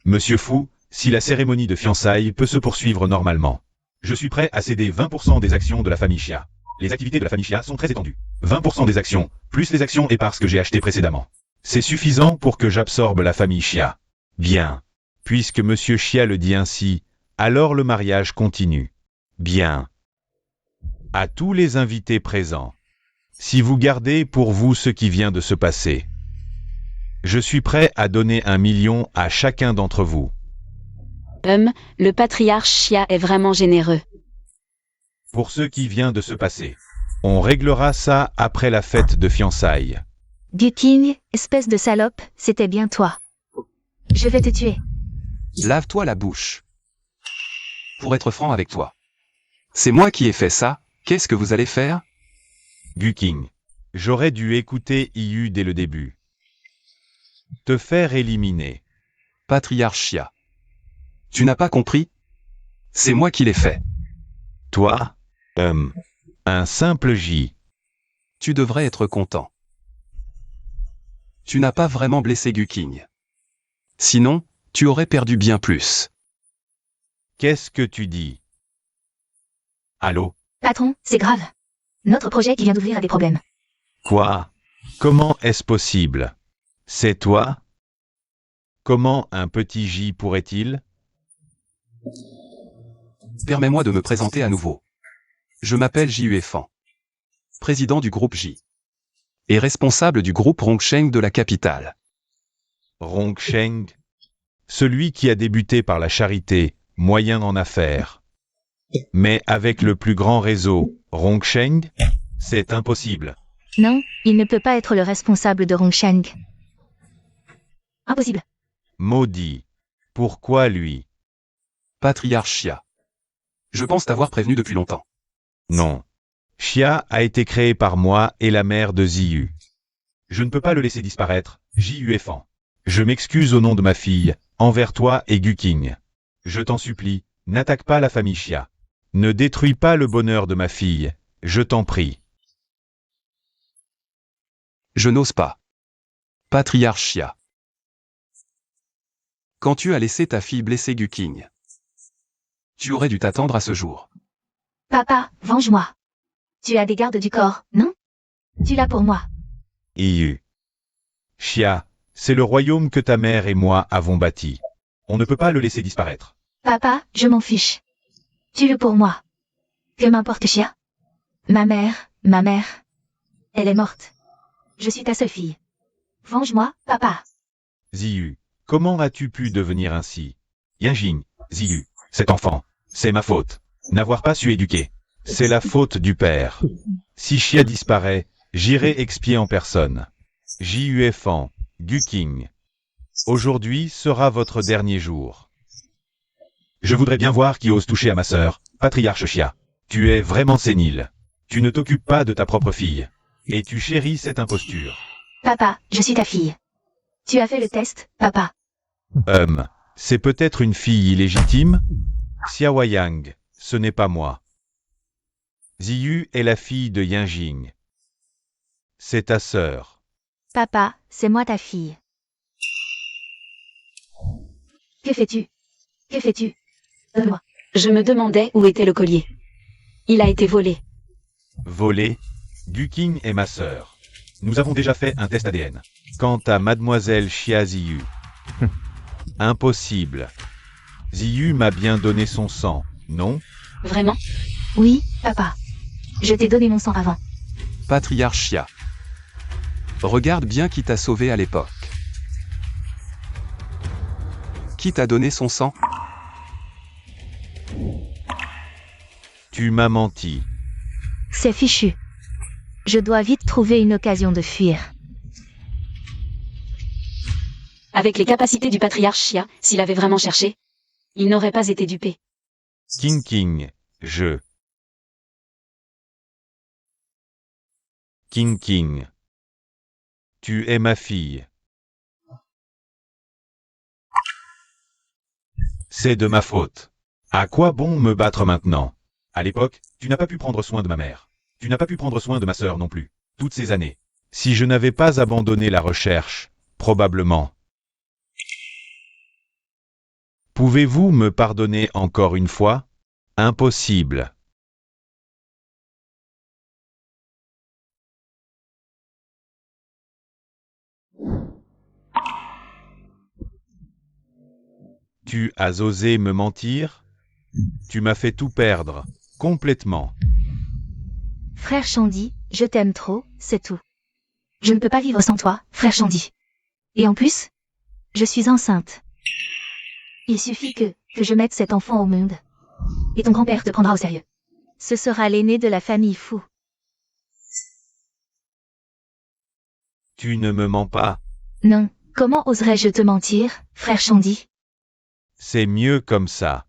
Monsieur Fu, si la cérémonie de fiançailles peut se poursuivre normalement, je suis prêt à céder 20% des actions de la famille Xia. Les activités de la famille Xia sont très étendues. 20% des actions, plus les actions éparses que j'ai achetées précédemment. C'est suffisant pour que j'absorbe la famille Xia. Bien. Puisque Monsieur Xia le dit ainsi, alors le mariage continue. Bien. À tous les invités présents, si vous gardez pour vous ce qui vient de se passer, je suis prêt à donner 1 million à chacun d'entre vous. Le patriarche Xia est vraiment généreux. Pour ce qui vient de se passer, on réglera ça après la fête de fiançailles. Guqing, espèce de salope, c'était bien toi. Je vais te tuer. Lave-toi la bouche. Pour être franc avec toi. C'est moi qui ai fait ça, qu'est-ce que vous allez faire? Guqing, j'aurais dû écouter Iyu dès le début. Te faire éliminer. Patriarche Xia. Tu n'as pas compris? C'est moi qui l'ai fait. Toi, un simple J. Tu devrais être content. Tu n'as pas vraiment blessé Guqing. Sinon, tu aurais perdu bien plus. Qu'est-ce que tu dis? Allô? Patron, c'est grave. Notre projet qui vient d'ouvrir a des problèmes. Quoi? Comment est-ce possible? C'est toi? Comment un petit J pourrait-il? Permets-moi de me présenter à nouveau. Je m'appelle J.U. Fan, président du groupe J, et responsable du groupe Rongsheng de la capitale. Rongsheng? Celui qui a débuté par la charité, moyen en affaires. Mais avec le plus grand réseau, Rongsheng? C'est impossible. Non, il ne peut pas être le responsable de Rongsheng. Impossible. Maudit. Pourquoi lui? Patriarche Xia. Je pense t'avoir prévenu depuis longtemps. Non. Xia a été créé par moi et la mère de Ziyu. Je ne peux pas le laisser disparaître, J.U. Fan. Je m'excuse au nom de ma fille, envers toi et Guking. Je t'en supplie, n'attaque pas la famille Xia. Ne détruis pas le bonheur de ma fille, je t'en prie. Je n'ose pas. Patriarche Xia. Quand tu as laissé ta fille blesser Guking, tu aurais dû t'attendre à ce jour. Papa, venge-moi. Tu as des gardes du corps, non? Tu l'as pour moi. Iyu. Xia, c'est le royaume que ta mère et moi avons bâti. On ne peut pas le laisser disparaître. Papa, je m'en fiche. Tue-le pour moi. Que m'importe Xia? Ma mère, elle est morte. Je suis ta seule fille. Venge-moi, papa. Ziyu, comment as-tu pu devenir ainsi? Yanjing, Ziyu, cet enfant, c'est ma faute. N'avoir pas su éduquer. C'est la faute du père. Si Xia disparaît, j'irai expier en personne. J.U. Fan, Guking. Aujourd'hui sera votre dernier jour. Je voudrais bien voir qui ose toucher à ma sœur, patriarche Xia. Tu es vraiment sénile. Tu ne t'occupes pas de ta propre fille. Et tu chéris cette imposture. Papa, je suis ta fille. Tu as fait le test, papa. C'est peut-être une fille illégitime? Xiaoyang, ce n'est pas moi. Ziyu est la fille de Yanjing. C'est ta sœur. Papa, c'est moi ta fille. Que fais-tu? Que fais-tu? Donne-moi. Je me demandais où était le collier. Il a été volé. Volé? Guking est ma sœur. Nous avons déjà fait un test ADN. Quant à mademoiselle Xia Ziyu. Impossible. Ziyu m'a bien donné son sang, non? Vraiment? Oui, papa. Je t'ai donné mon sang avant. Patriarche Xia. Regarde bien qui t'a sauvé à l'époque. Qui t'a donné son sang? Tu m'as menti. C'est fichu. Je dois vite trouver une occasion de fuir. Avec les capacités du patriarche Xia, s'il avait vraiment cherché, il n'aurait pas été dupé. King, je. King. Tu es ma fille. C'est de ma faute. À quoi bon me battre maintenant? À l'époque, tu n'as pas pu prendre soin de ma mère. Tu n'as pas pu prendre soin de ma sœur non plus. Toutes ces années. Si je n'avais pas abandonné la recherche, probablement. Pouvez-vous me pardonner encore une fois? Impossible. Tu as osé me mentir? Tu m'as fait tout perdre, complètement. Frère Shandy, je t'aime trop, c'est tout. Je ne peux pas vivre sans toi, frère Shandy. Et en plus, je suis enceinte. Il suffit que je mette cet enfant au monde. Et ton grand-père te prendra au sérieux. Ce sera l'aîné de la famille Fou. Tu ne me mens pas. Non, comment oserais-je te mentir, frère Shandy? C'est mieux comme ça.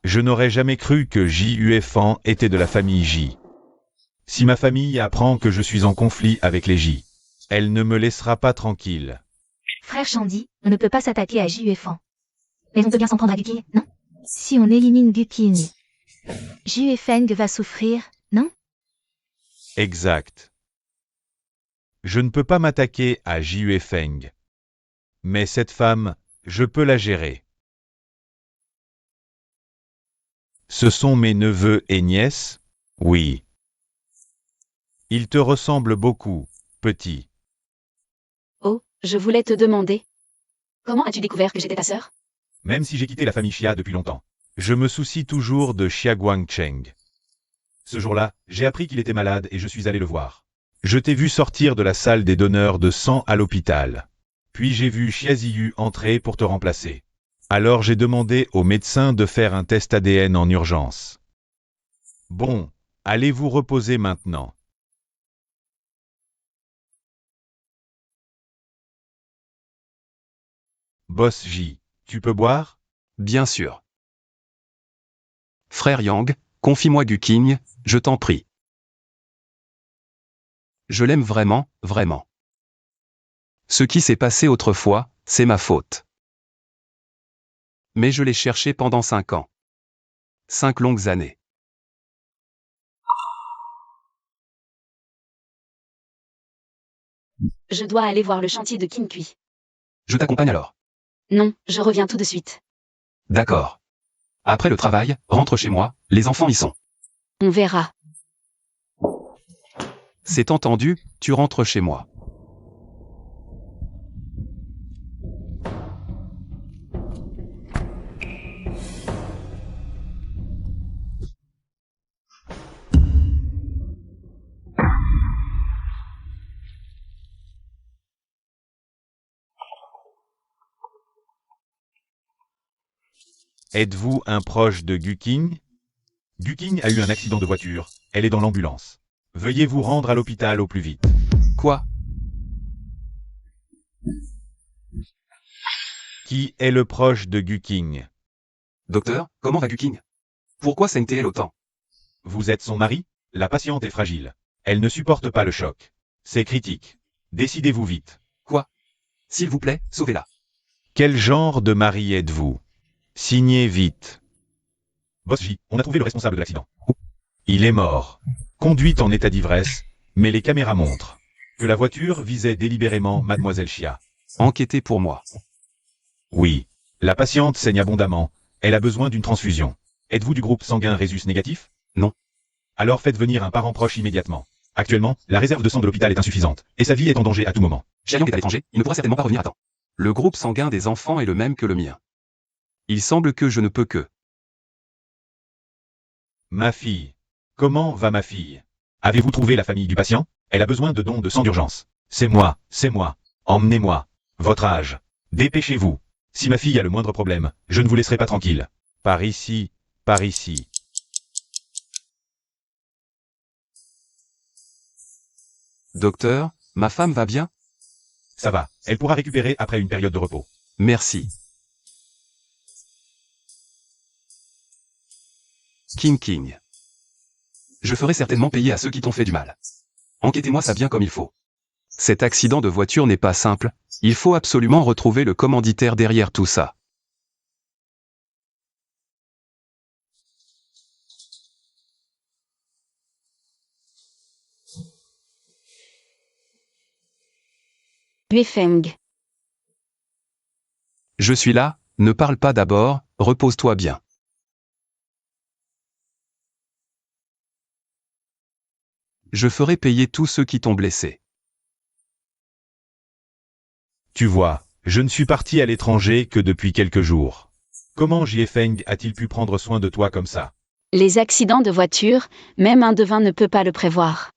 Je n'aurais jamais cru que J.U. Fan était de la famille J. Si ma famille apprend que je suis en conflit avec les J, elle ne me laissera pas tranquille. Frère Shandy, on ne peut pas s'attaquer à J.U. Fan. Mais on peut bien s'en prendre à Guking, non? Si on élimine Guking, J.U. Feng va souffrir, non? Exact. Je ne peux pas m'attaquer à Jue Feng. Mais cette femme, je peux la gérer. Ce sont mes neveux et nièces? Oui. Ils te ressemblent beaucoup, petit. Oh, je voulais te demander. Comment as-tu découvert que j'étais ta sœur? Même si j'ai quitté la famille Xia depuis longtemps, je me soucie toujours de Xia Guangcheng. Ce jour-là, j'ai appris qu'il était malade et je suis allé le voir. Je t'ai vu sortir de la salle des donneurs de sang à l'hôpital. Puis j'ai vu Xia Ziyu entrer pour te remplacer. Alors j'ai demandé au médecin de faire un test ADN en urgence. Bon, allez vous reposer maintenant. Boss J, tu peux boire? Bien sûr. Frère Yang, confie-moi Guqing, je t'en prie. Je l'aime vraiment, vraiment. Ce qui s'est passé autrefois, c'est ma faute. Mais je l'ai cherché pendant 5 ans. 5 longues années. Je dois aller voir le chantier de Qinkui. Je t'accompagne alors. Non, je reviens tout de suite. D'accord. Après le travail, rentre chez moi, les enfants y sont. On verra. C'est entendu, tu rentres chez moi. Êtes-vous un proche de Guqing? Guqing a eu un accident de voiture, elle est dans l'ambulance. Veuillez vous rendre à l'hôpital au plus vite. Quoi? Qui est le proche de Guqing? Docteur, comment va Guqing? Pourquoi saigne-t-elle autant? Vous êtes son mari? La patiente est fragile. Elle ne supporte pas le choc. C'est critique. Décidez-vous vite. Quoi? S'il vous plaît, sauvez-la. Quel genre de mari êtes-vous? Signez vite. Boss J, on a trouvé le responsable de l'accident. Il est mort. Conduite en état d'ivresse, mais les caméras montrent que la voiture visait délibérément Mademoiselle Xia. Enquêtez pour moi. Oui. La patiente saigne abondamment. Elle a besoin d'une transfusion. Êtes-vous du groupe sanguin Rhésus négatif? Non. Alors faites venir un parent proche immédiatement. Actuellement, la réserve de sang de l'hôpital est insuffisante, et sa vie est en danger à tout moment. Xia Yang est à l'étranger, il ne pourra certainement pas revenir à temps. Le groupe sanguin des enfants est le même que le mien. Il semble que je ne peux que... Ma fille. Comment va ma fille? Avez-vous trouvé la famille du patient? Elle a besoin de dons de sang d'urgence. C'est moi. Emmenez-moi. Votre âge. Dépêchez-vous. Si ma fille a le moindre problème, je ne vous laisserai pas tranquille. Par ici, par ici. Docteur, ma femme va bien? Ça va, elle pourra récupérer après une période de repos. Merci. King. Je ferai certainement payer à ceux qui t'ont fait du mal. Enquêtez-moi ça bien comme il faut. Cet accident de voiture n'est pas simple, il faut absolument retrouver le commanditaire derrière tout ça. Yue Feng. Je suis là, ne parle pas d'abord, repose-toi bien. Je ferai payer tous ceux qui t'ont blessé. Tu vois, je ne suis parti à l'étranger que depuis quelques jours. Comment Jie Feng a-t-il pu prendre soin de toi comme ça? Les accidents de voiture, même un devin ne peut pas le prévoir.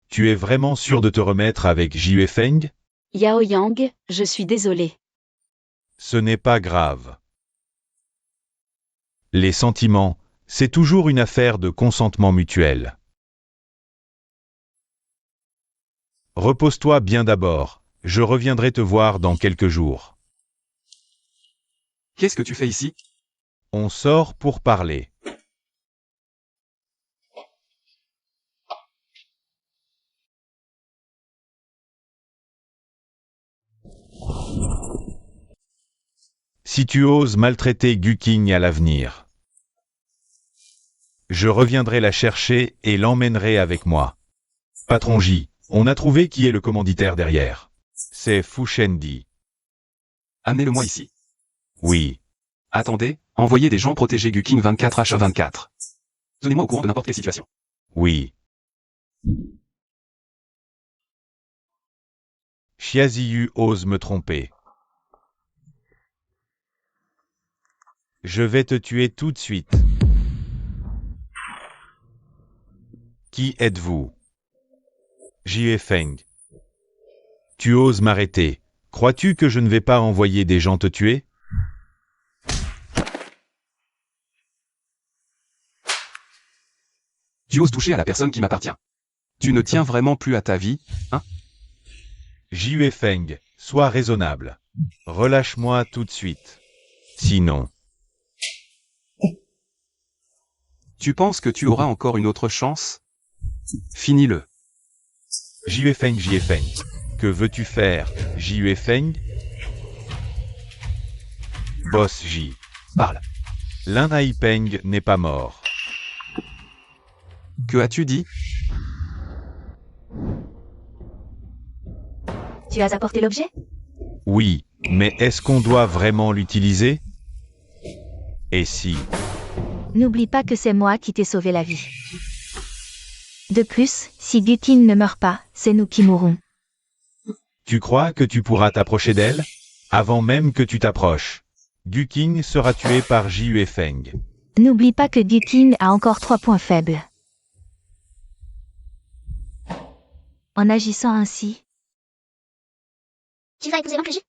Tu es vraiment sûr de te remettre avec Jie Feng? Yao Yang, je suis désolé. Ce n'est pas grave. Les sentiments, c'est toujours une affaire de consentement mutuel. Repose-toi bien d'abord, je reviendrai te voir dans quelques jours. Qu'est-ce que tu fais ici? On sort pour parler. Si tu oses maltraiter Guqing à l'avenir, je reviendrai la chercher et l'emmènerai avec moi. Patron J, On a trouvé qui est le commanditaire derrière. C'est Fu Shendi. Amenez-le-moi ici. Oui. Attendez, envoyez des gens protéger Guking 24H24. Tenez-moi au courant de n'importe quelle situation. Oui. Xiaziyu ose me tromper. Je vais te tuer tout de suite. Qui êtes-vous? Jie Feng. Tu oses m'arrêter. Crois-tu que je ne vais pas envoyer des gens te tuer? Tu oses toucher à la personne qui m'appartient. Tu ne tiens vraiment plus à ta vie, hein? Jie Feng, sois raisonnable. Relâche-moi tout de suite. Sinon... Tu penses que tu auras encore une autre chance? Finis-le. Jie Feng. Que veux-tu faire, Jie Feng? Boss J. Parle. Lin Haipeng n'est pas mort. Que as-tu dit? Tu as apporté l'objet? Oui, mais est-ce qu'on doit vraiment l'utiliser? Et si? N'oublie pas que c'est moi qui t'ai sauvé la vie. De plus, si Guking ne meurt pas, c'est nous qui mourrons. Tu crois que tu pourras t'approcher d'elle? Avant même que tu t'approches. Guking sera tué par Jie Feng. N'oublie pas que Guking a encore 3 points faibles. En agissant ainsi, Tu vas épouser l'oncle J?